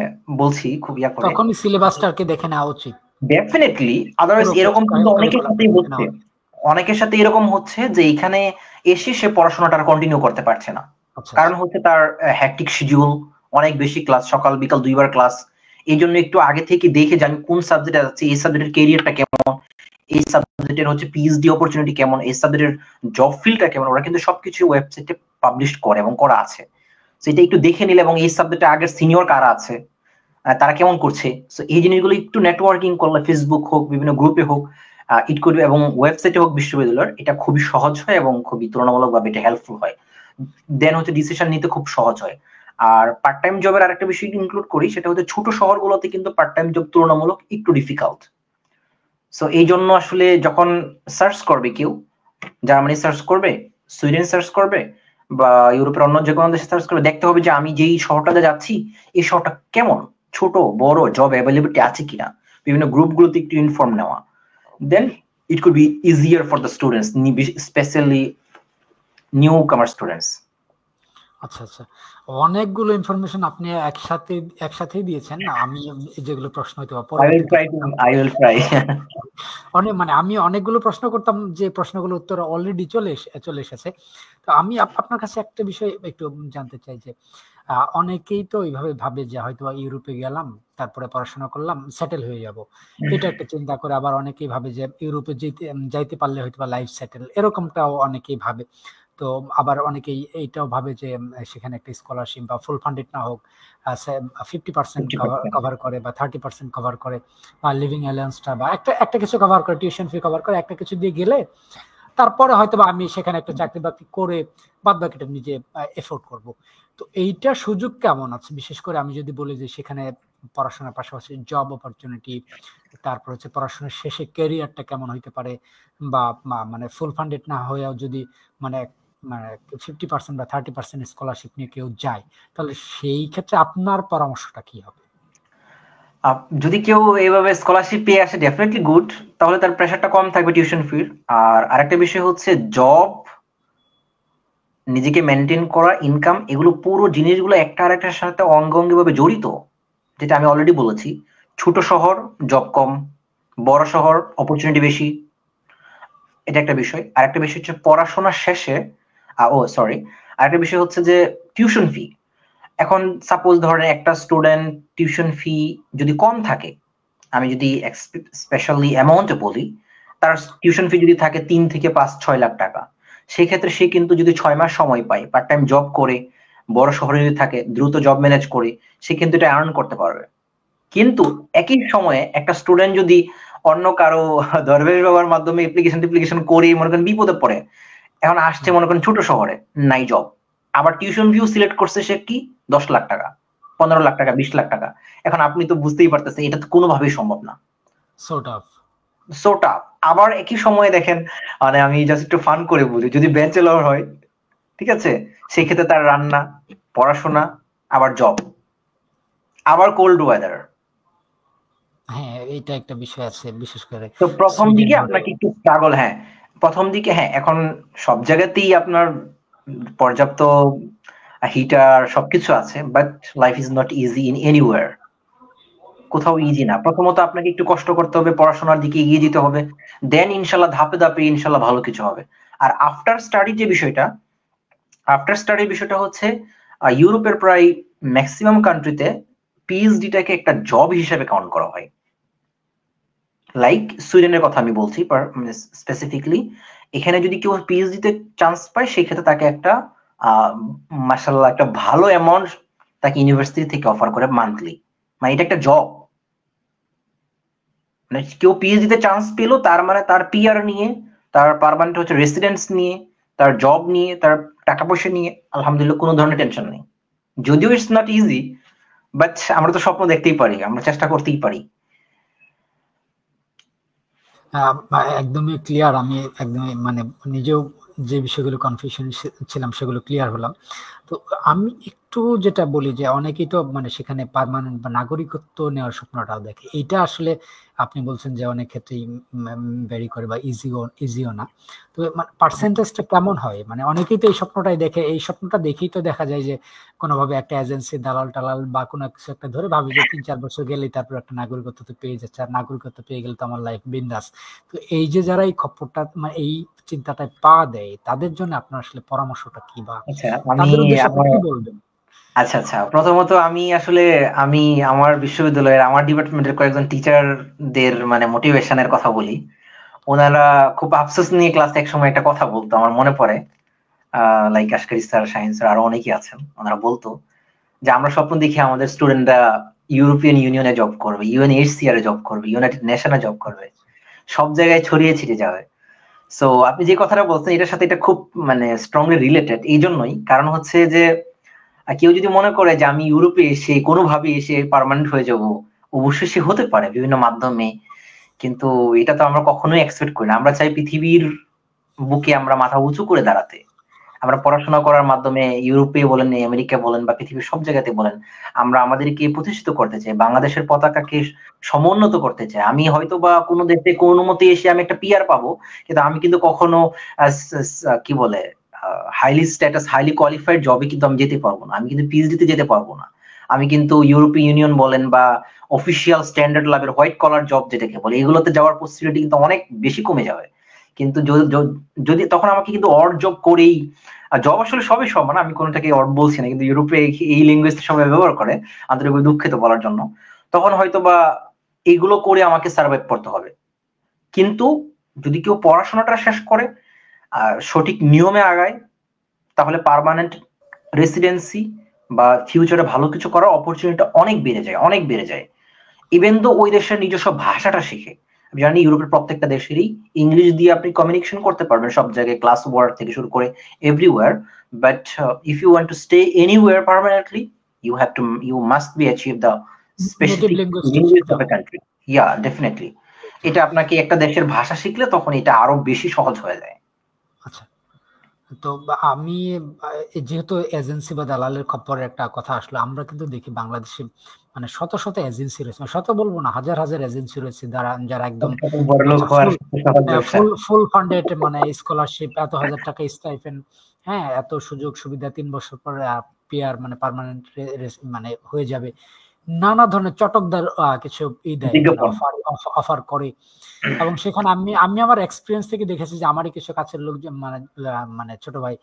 Speaker 2: বলছি খুব ইয়া করে,
Speaker 1: তখনই সিলেবাসটাকে দেখে নেওয়া উচিত।
Speaker 2: ডেফিনেটলি, আদারওয়াইজ এরকম কিন্তু অনেকের সাথে এরকম হচ্ছে যে এখানে এসে সে পড়াশোনাটা কন্টিনিউ করতে পারছে না। কারণ হচ্ছে তার হ্যাকটিক শিডিউল, অনেক বেশি ক্লাস, সকাল বিকাল 2 বার ক্লাস। এই জন্য একটু আগে থেকে দেখে যে আমি কোন সাবজেক্টে যাচ্ছি, এই সাবজেক্টের ক্যারিয়ারটা কেমন, এই সাবজেক্টের হচ্ছে পিএইচডি অপরচুনিটি কেমন, এই সাবজেক্টের জব ফিল্ডটা কেমন, ওরা কিন্তু সবকিছু ওয়েবসাইটে পাবলিশ করে এবং করা আছে। সেটা একটু দেখে নিলে, এবং এই সাবজেক্টে আগের সিনিয়র কারা আছে, তারা কেমন করছে, সো এই জিনিসগুলো একটু নেটওয়ার্কিং করলে, ফেসবুক হোক, বিভিন্ন গ্রুপে হোক, ইট করবে এবং ওয়েবসাইটে হোক বিশ্ববিদ্যালয়ের, এটা খুবই সহজ হয় এবং খুবই তুলনামূলকভাবে এটা হেল্পফুল হয়। দেন হচ্ছে ডিসিশন নিতে খুব সহজ হয়। আর পার্ট টাইম জবের আরেকটা বিষয় ইনক্লুড করি, সেটা হচ্ছে ছোট শহরগুলোতে কিন্তু পার্ট টাইম জব তুলনামূলক একটু ডিফিকাল্ট। সো এই জন্য আসলে যখন সার্চ করবে কেউ, জার্মানি সার্চ করবে, সুইডেন সার্চ করবে, বা ইউরোপের অন্য যে কোনো দেশে সার্চ করবে, দেখতে হবে যে আমি যেই শহরটাতে যাচ্ছি এই শহরটা কেমন, ছোট বড়, জব অ্যাভেলেবিলিটি আছে কিনা, বিভিন্ন গ্রুপগুলোতে একটু ইনফর্ম নেওয়া। Then it could be easier for the students, specially newcomer students.
Speaker 1: আচ্ছা আচ্ছা, অনেকগুলো ইনফরমেশন আপনি একসাথেই দিয়েছেন। আমি যেগুলো প্রশ্ন হইতে অনেক মানে আমি অনেকগুলো প্রশ্ন করতাম, যে প্রশ্নগুলো উত্তর অলরেডি চলে এসেছে। তো আমি আপনার কাছে একটা বিষয় একটু জানতে চাই যে অনেকেই তো এইভাবে ভাবে যে হয়তো ইউরোপে গেলাম, তারপরে পড়াশোনা করলাম, সেটেল হয়ে যাব, এটা একটা চিন্তা করে। আবার অনেকেই ভাবে যে ইউরোপে যাইতে পারলে হয়তো লাইফ সেটেল, এরকমটাও অনেকেই ভাবে। তো আবার অনেকেই এইটাও ভাবে যে সেখানে একটা স্কলারশিপ বা ফুল ফান্ডেড না হোক, 50% কভার করে বা 30% কভার করে, বা লিভিং অ্যালাউন্সটা বা একটা কিছু কভার করে, টিউশন ফি কভার করে, একটা কিছু দিয়ে গেলে তারপরে হয়তো আমি সেখানে একটা চাকরি বাকরি করে বাদ বাকিটা নিজে এফোর্ড করব। তো এইটা সুযোগ কেমন আছে, বিশেষ করে আমি যদি বলি যে সেখানে পড়াশোনার পাশাপাশি জব অপরচুনিটি, তারপর হচ্ছে পড়াশোনার শেষে ক্যারিয়ারটা কেমন হইতে পারে, বা মানে ফুল ফান্ডেড না হয়েও যদি মানে মানে 50% বা 30% স্কলারশিপ নিয়ে কেউ যায়, তাহলে সেই ক্ষেত্রে আপনার পরামর্শটা কি হবে?
Speaker 2: যদি কেউ এইভাবে স্কলারশিপ পেয়ে আসে ডেফিনেটলি গুড, তাহলে তার প্রেশারটা কম থাকবে টিউশন ফির। আর আরেকটা বিষয় হচ্ছে জব, নিজেকে মেনটেন করা, ইনকাম, এগুলো পুরো জিনিসগুলো একটা আরেকটার সাথে অঙ্গাঙ্গি ভাবে জড়িত। যেটা আমি অলরেডি বলেছি, ছোট শহর জব কম, বড় শহর অপরচুনিটি বেশি, এটা একটা বিষয়। আরেকটা বিষয় হচ্ছে পড়াশোনা শেষে সরি, আরেকটা বিষয় হচ্ছে যে টিউশন ফি। এখন সাপোজ ধরেন একটা স্টুডেন্ট টিউশন ফি যদি কম থাকে, আমি যদি স্পেশালি অ্যামাউন্টে বলি, তার টিউশন ফি যদি থাকে 3 থেকে 5-6 লাখ টাকা, সেই ক্ষেত্রে সে কিন্তু যদি 6 মাস সময় পায়, পার্ট টাইম জব করে, বড় শহরে যদি থাকে, দ্রুত জব ম্যানেজ করে, সে কিন্তু এটা আর্ন করতে পারবে। কিন্তু একই সময়ে একটা স্টুডেন্ট যদি অন্য কারো দরবেশ বাবার মাধ্যমে অ্যাপ্লিকেশন করে মনে করেন বিপদে পড়ে, এখন আসছে মনে করেন ছোট শহরে, নাই জব, আবার টিউশন ফিও সিলেক্ট করছে সে কি 10 লাখ টাকা, 15 লাখ টাকা, 20 লাখ টাকা। এখন আপনি তো বুঝতেই পারতেছেন এটা তো কোনোভাবেই সম্ভব না।
Speaker 1: Sort of.
Speaker 2: সোটা আবার একই সময়ে দেখেন, মানে আমি জাস্ট একটু ফান করে বলি, যদি ব্যাচেলর হয়, ঠিক আছে, সেক্ষেত্রে তার রান্না, পড়াশোনা, আবার জব, আবার কোল্ড ওয়েদার।
Speaker 1: হ্যাঁ, এটা একটা বিষয় আছে, বিশেষ করে
Speaker 2: তো প্রথম
Speaker 1: সুইডেন
Speaker 2: দিকে
Speaker 1: মতো।
Speaker 2: আপনাকে একটু স্ট্রাগল, হ্যাঁ, প্রথম দিকে, হ্যাঁ, এখন সব জায়গাতেই আপনার পর্যাপ্ত হিটার সবকিছু আছে, but life is not easy in anywhere. কোথাও ইজি না। প্রথমত আপনাকে একটু কষ্ট করতে হবে, পড়াশোনার দিকে এগিয়ে যেতে হবে, দেন ইনশাল্লাহ ধাপে ধাপে ইনশাল্লাহ ভালো কিছু হবে। আর আফটার স্টাডির বিষয়টা হচ্ছে ইউরোপের প্রায় ম্যাক্সিমাম কান্ট্রিতে পিএইচডিটাকে একটা জব হিসেবে কাউন্ট করা হয়। লাইক সুইডেনের কথা আমি বলছি স্পেসিফিকলি, এখানে যদি কেউ পিএইচডিতে চান্স পায়, সেক্ষেত্রে তাকে একটা মাশাআল্লাহ একটা ভালো অ্যামাউন্ট তাকে ইউনিভার্সিটি থেকে অফার করে মান্থলি। মানে এটা একটা জব। মানে কেউ পিএইচডিতে চান্স পেলো, তার মানে তার পিআর নিয়ে, তার পার্মানেন্ট হচ্ছে রেসিডেন্স নিয়ে, তার জব নিয়ে, তার টাকা পয়সা নিয়ে আলহামদুলিল্লাহ কোনো ধরনের টেনশন নেই। যদিও ইটস নট ইজি, বাট আমরা তো স্বপ্ন দেখতেই পারি, আমরা চেষ্টা করতেই পারি।
Speaker 1: একদমই ক্লিয়ার। আমি একদমই মানে নিজেও যে বিষয়গুলো কনফিউশন ছিলাম সেগুলো ক্লিয়ার হলাম। তো আমি একটু যেটা বলি যে অনেকেই তো মানে সেখানে পার্মানেন্ট বা নাগরিকত্ব নেওয়ার স্বপ্নটাও দেখে। এইটা আসলে আপনি বলছেন যে অনেক ক্ষেত্রেই ভেরি করে বা ইজিও না। তো মানে পার্সেন্টেজটা কেমন হয়? মানে অনেকেই তো এই স্বপ্নটাই দেখে, এই স্বপ্নটা দেখেই তো দেখা যায় যে কোনোভাবে একটা এজেন্সি দালাল টালাল বা কোনো কিছু একটা ধরে ভাবে যে 3-4 বছর গেলেই তারপর একটা নাগরিকত্ব তো পেয়ে যাচ্ছে, আর নাগরিকত্ব পেয়ে গেলে তো আমার লাইফ বিন্দাস। তো এই যে যারা এই খপ্পরটা মানে এই চিন্তাটায় পা দেয়, তাদের জন্য আপনার আসলে পরামর্শটা কি, বা
Speaker 2: আচ্ছা, আমি
Speaker 1: তাদের উদ্দেশ্যে আপনি
Speaker 2: আমার
Speaker 1: কি বলবেন?
Speaker 2: আচ্ছা, আচ্ছা। প্রথমত আমি আমার বিশ্ববিদ্যালয়ের আমার ডিপার্টমেন্টের কয়েকজন টিচারদের মানে মোটিভেশনের কথা বলি। ওনারা খুব আফসোস নিয়ে ক্লাসে একসময় একটা কথা বলতো, আমার মনে পড়ে। লাইক আশকারি স্যার, শাহিন স্যার, আরো অনেকেই আছেন। ওনারা বলতো যে আমরা স্বপ্ন দেখি আমাদের স্টুডেন্টরা ইউরোপিয়ান ইউনিয়নে জব করবে, ইউএনএইচসিআর এ জব করবে, ইউনাইটেড নেশনে জব করবে, সব জায়গায় ছড়িয়ে ছিটে যাবে। সো আপনি যে কথাটা বলছেন এটার সাথে এটা খুব মানে স্ট্রংলি রিলেটেড। এই জন্যই, কারণ হচ্ছে যে কেউ যদি মনে করে যে আমি ইউরোপে এসে কোনোভাবে এসে পার্মানেন্ট হয়ে যাব, অবশ্যই সে হতে পারে বিভিন্ন মাধ্যমে, কিন্তু এটা তো আমরা কখনোই এক্সপেক্ট করি না। আমরা চাই পৃথিবীর বুকে আমরা মাথা উঁচু করে দাঁড়াতে। আমরা পড়াশোনা করার মাধ্যমে ইউরোপে বলেন, আমেরিকা বলেন, বা পৃথিবীর সব জায়গাতে বলেন, আমরা আমাদেরকে প্রতিষ্ঠিত করতে চাই, বাংলাদেশের পতাকাকে সমুন্নত করতে চাই। আমি হয়তো বা কোনো দেশে কোনো মতে এসে আমি একটা পিআর পাবো, কিন্তু আমি কিন্তু কখনো কি বলে হাইলি স্ট্যাটাস, হাইলি কোয়ালিফাইড জবে কিন্তু আমি যেতে পারবো না, আমি কিন্তু পিএইচডি তে যেতে পারবো না। আমি কিন্তু ইউরোপীয় ইউনিয়ন বলেন বা official standard level white collar job যেটাকে বলে, এগুলোতে যাওয়ার পসিবিলিটি কিন্তু অনেক বেশি কমে যাবে। কিন্তু যদি তখন আমাকে কিন্তু অড জব করেই, জব আসলে সবই সমান, আমি কোনোটাকে অড বলছি না, কিন্তু ইউরোপে এই ল্যাঙ্গুয়েজটা সবাই ব্যবহার করে, আন্তরিকভাবে দুঃখিত বলার জন্য। তখন হয়তো বা এগুলো করে আমাকে সার্ভাইভ করতে হবে। কিন্তু যদি কেউ পড়াশোনাটা শেষ করে আর সঠিক নিয়মে আগায়, তাহলে পার্মানেন্ট রেসিডেন্সি বা ফিউচারে ভালো কিছু করার অপরচুনিটি অনেক বেড়ে যায়, অনেক বেড়ে যায়। ইভেন তো ওই দেশের নিজস্ব ভাষাটা শিখে, জানি ইউরোপের প্রত্যেকটা দেশেরই ইংলিশ দিয়ে আপনি কমিউনিকেশন করতে পারবেন সব জায়গায়, ক্লাস ওয়ার্ক থেকে শুরু করে everywhere. But if you want to stay anywhere permanently, you must be achieve the
Speaker 1: native
Speaker 2: specific
Speaker 1: linguistic
Speaker 2: language
Speaker 1: শিখতে
Speaker 2: of a
Speaker 1: হবে।
Speaker 2: country. Yeah, definitely. এটা আপনাকে একটা দেশের ভাষা শিখলে তখন এটা আরো বেশি সহজ হয়ে যায়।
Speaker 1: আচ্ছা, তো আমি যেহেতু এজেন্সি বা দালালের খপ্পরে একটা কথা আসলো, আমরা কিন্তু দেখি বাংলাদেশে মানে শত শত এজেন্সি রয়েছে, শত বলবো না, হাজার হাজার এজেন্সি রয়েছে যারা একদম
Speaker 2: বড়লোক হওয়ার সহজ ব্যবসা।
Speaker 1: ফুল ফান্ডেড, মানে স্কলারশিপ, এত হাজার টাকা স্টাইপেন্ড, হ্যাঁ, এত সুযোগ সুবিধা, 3 বছর পরে পিআর মানে পার্মানেন্ট মানে হয়ে যাবে, নানা ধরনের চটকদার কিছু দেয়, মানে
Speaker 2: বিজ্ঞাপন।
Speaker 1: অফার করে। এবং সেখানে আমি আমার এক্সপিরিয়েন্স থেকে দেখেছি যে আমারই কিছু কাছের লোকজন, মানে ছোট ভাই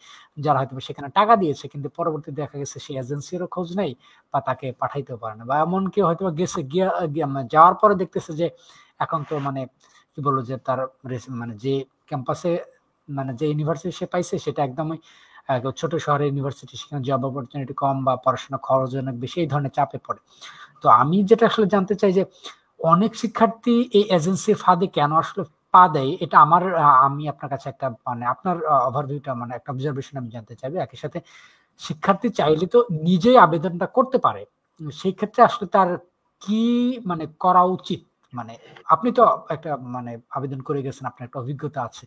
Speaker 1: যারা হয়তো সেখানে টাকা দিয়েছে, কিন্তু পরবর্তীতে দেখা গেছে সেই এজেন্সিরও খোঁজ নেই বা তাকে পাঠাইতেও পারে না, বা এমনকি হয়তো গেছে যাওয়ার পরে দেখতেছে যে এখন তো মানে কি বলবো যে তার মানে যে ক্যাম্পাসে মানে যে ইউনিভার্সিটি সে পাইছে সেটা একদমই ছোট শহরের ইউনিভার্সিটি, সেখানে জব অপরচুনিটি কম বা পড়াশোনা খরচ অনেক বেশি, এই ধরনের চাপে পড়ে। তো আমি যেটা আসলে জানতে চাই যে অনেক শিক্ষার্থী এই এজেন্সির ফাঁদে কেন আসলে পা দেয়, এটা আমার আমি আপনার কাছে একটা মানে আপনার ওভারভিউটা মানে একটা অবজারভেশন আমি জানতে চাইবো। একই সাথে শিক্ষার্থী চাইলে তো নিজেই আবেদনটা করতে পারে, সেই ক্ষেত্রে আসলে তার কি মানে করা উচিত, মানে আপনি তো একটা মানে আবেদন করে গেছেন, আপনার একটা অভিজ্ঞতা আছে,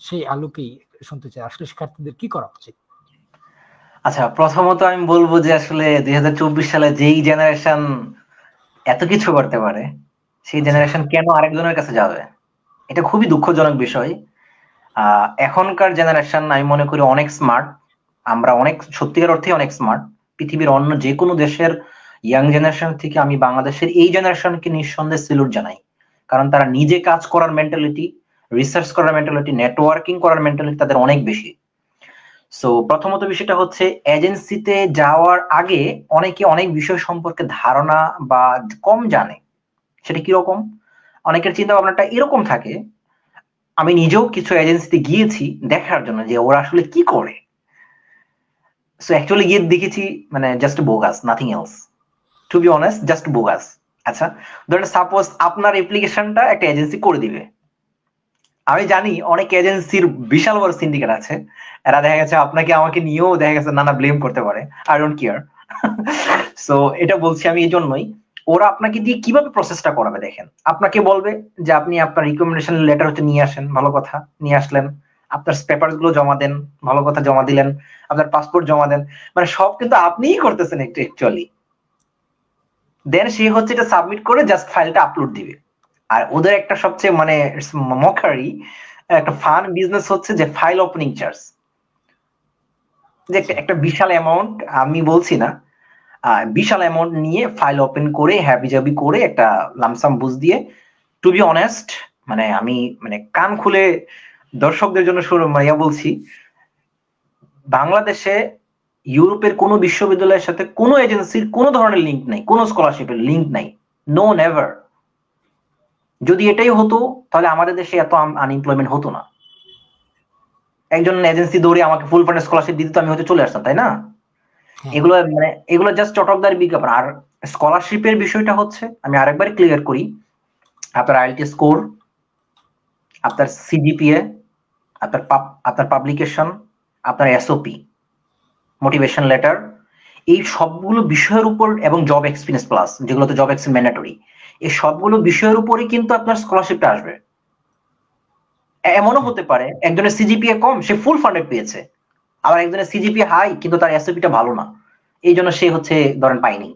Speaker 1: সেই আলোকেই শুনতে চাই আসলে শিক্ষার্থীদের কি করা উচিত।
Speaker 2: আচ্ছা, প্রথমত আমি বলবো যে আসলে 2024 সালে যেই জেনারেশন এত কিছু করতে পারে, সেই
Speaker 1: আচ্ছা,
Speaker 2: জেনারেশন কেন আরেকজনের কাছে যাবে? এটা খুবই দুঃখজনক বিষয়। এখনকার জেনারেশন আমি মনে করি অনেক স্মার্ট। আমরা অনেক সত্যিকার অর্থে অনেক স্মার্ট। পৃথিবীর অন্য যে কোনো দেশের ইয়াং জেনারেশন থেকে আমি বাংলাদেশের এই জেনারেশনকে নিঃসন্দেহে সেলুট জানাই। কারণ তারা নিজে কাজ করার মেন্টালিটি, রিসার্চ করার মেন্টালিটি, নেটওয়ার্কিং করার মেন্টালিটি তাদের অনেক বেশি। সো প্রথমত বিষয়টা হচ্ছে এজেন্সিতে যাওয়ার আগে অনেকে অনেক বিষয় সম্পর্কে ধারণা বা কম জানে। সেটা কিরকম? অনেকের চিন্তা ভাবনাটা এরকম থাকে, আমি নিজেও কিছু এজেন্সিতে গিয়েছি দেখার জন্য যে ওরা আসলে কি করে। সো অ্যাকচুয়ালি গিয়ে দেখেছি মানে just bogus, nothing else. To be honest, just bogus. আচ্ছা, ধরেন সাপোজ আপনার অ্যাপ্লিকেশনটা একটা এজেন্সি করে দিবে। আমি জানি অনেক এজেন্সির বিশাল বড় সিন্ডিকেট আছে, এরা দেখা গেছে আপনাকে আমাকে নিয়েও দেখা গেছে নানা ব্লেম করতে পারে। I don't care. সো এটা বলছি আমি এই জন্যই, ওরা আপনাকে দিয়ে কিভাবে প্রসেসটা করাবে দেখেন। আপনাকে বলবে যে আপনি আপনার রিকমেন্ডেশন লেটার হচ্ছে নিয়ে আসেন, ভালো কথা, নিয়ে আসলেন। আপনার পেপারস গুলো জমা দেন, ভালো কথা, জমা দিলেন। আপনার পাসপোর্ট জমা দেন, মানে সব কিন্তু আপনিই করতেছেন একটু অ্যাকচুয়ালি। দেন সে হচ্ছে এটা সাবমিট করে জাস্ট ফাইলটা আপলোড দিবে। আর ওদের একটা সবচেয়ে মানে মকারি একটা ফান বিজনেস হচ্ছে যে ফাইল ওপেনিং চার্জ, যে একটা বিশাল অ্যামাউন্ট, আমি বলছি না, বিশাল অ্যামাউন্ট নিয়ে ফাইল ওপেন করে হ্যাবি জাবি করে একটা লামসাম বুঝ দিয়ে। টু বি অনেস্ট, মানে আমি মানে কান খুলে দর্শকদের জন্য শুরু মাইয়া বলছি, বাংলাদেশে ইউরোপের কোনো বিশ্ববিদ্যালয়ের সাথে কোনো এজেন্সির কোনো ধরনের লিঙ্ক নাই, কোনো স্কলারশিপের লিঙ্ক নাই, নো নেভার। যদি এটাই হতো তাহলে আমাদের দেশে এত আনএমপ্লয়মেন্ট হতো না। একজন এজেন্সি দৌড়ে আমাকে ফুল ফান্ড স্কলারশিপ দিতে আমি হয়তো চলে আসতাম, তাই না? এগুলো মানে এগুলো জাস্ট চটকদারি বিজ্ঞাপন। আর স্কলারশিপের বিষয়টা হচ্ছে, আমি আরেকবার ক্লিয়ার করি, আপনার আইএলটিএস স্কোর, আপনার সিজিপিএ, আপনার পাবলিকেশন, আপনার এসওপি, মোটিভেশন লেটার, এই সবগুলো বিষয়ের উপর, এবং জব এক্সপিরিয়েন্স প্লাস, যেগুলোতে জব এক্সপিরিয়েন্স ম্যান্ডেটরি, এই সবগুলো বিষয়ের উপরই কিন্তু আপনার স্কলারশিপটা আসবে। এমনও হতে পারে একজনের সিজিপিএ কম, সে ফুল ফান্ডেড পেয়েছে, আবার একজনের সিজিপিএ হাই কিন্তু তার এসওপিটা ভালো না, এই জন্য সে হচ্ছে ধরেন পায়নি।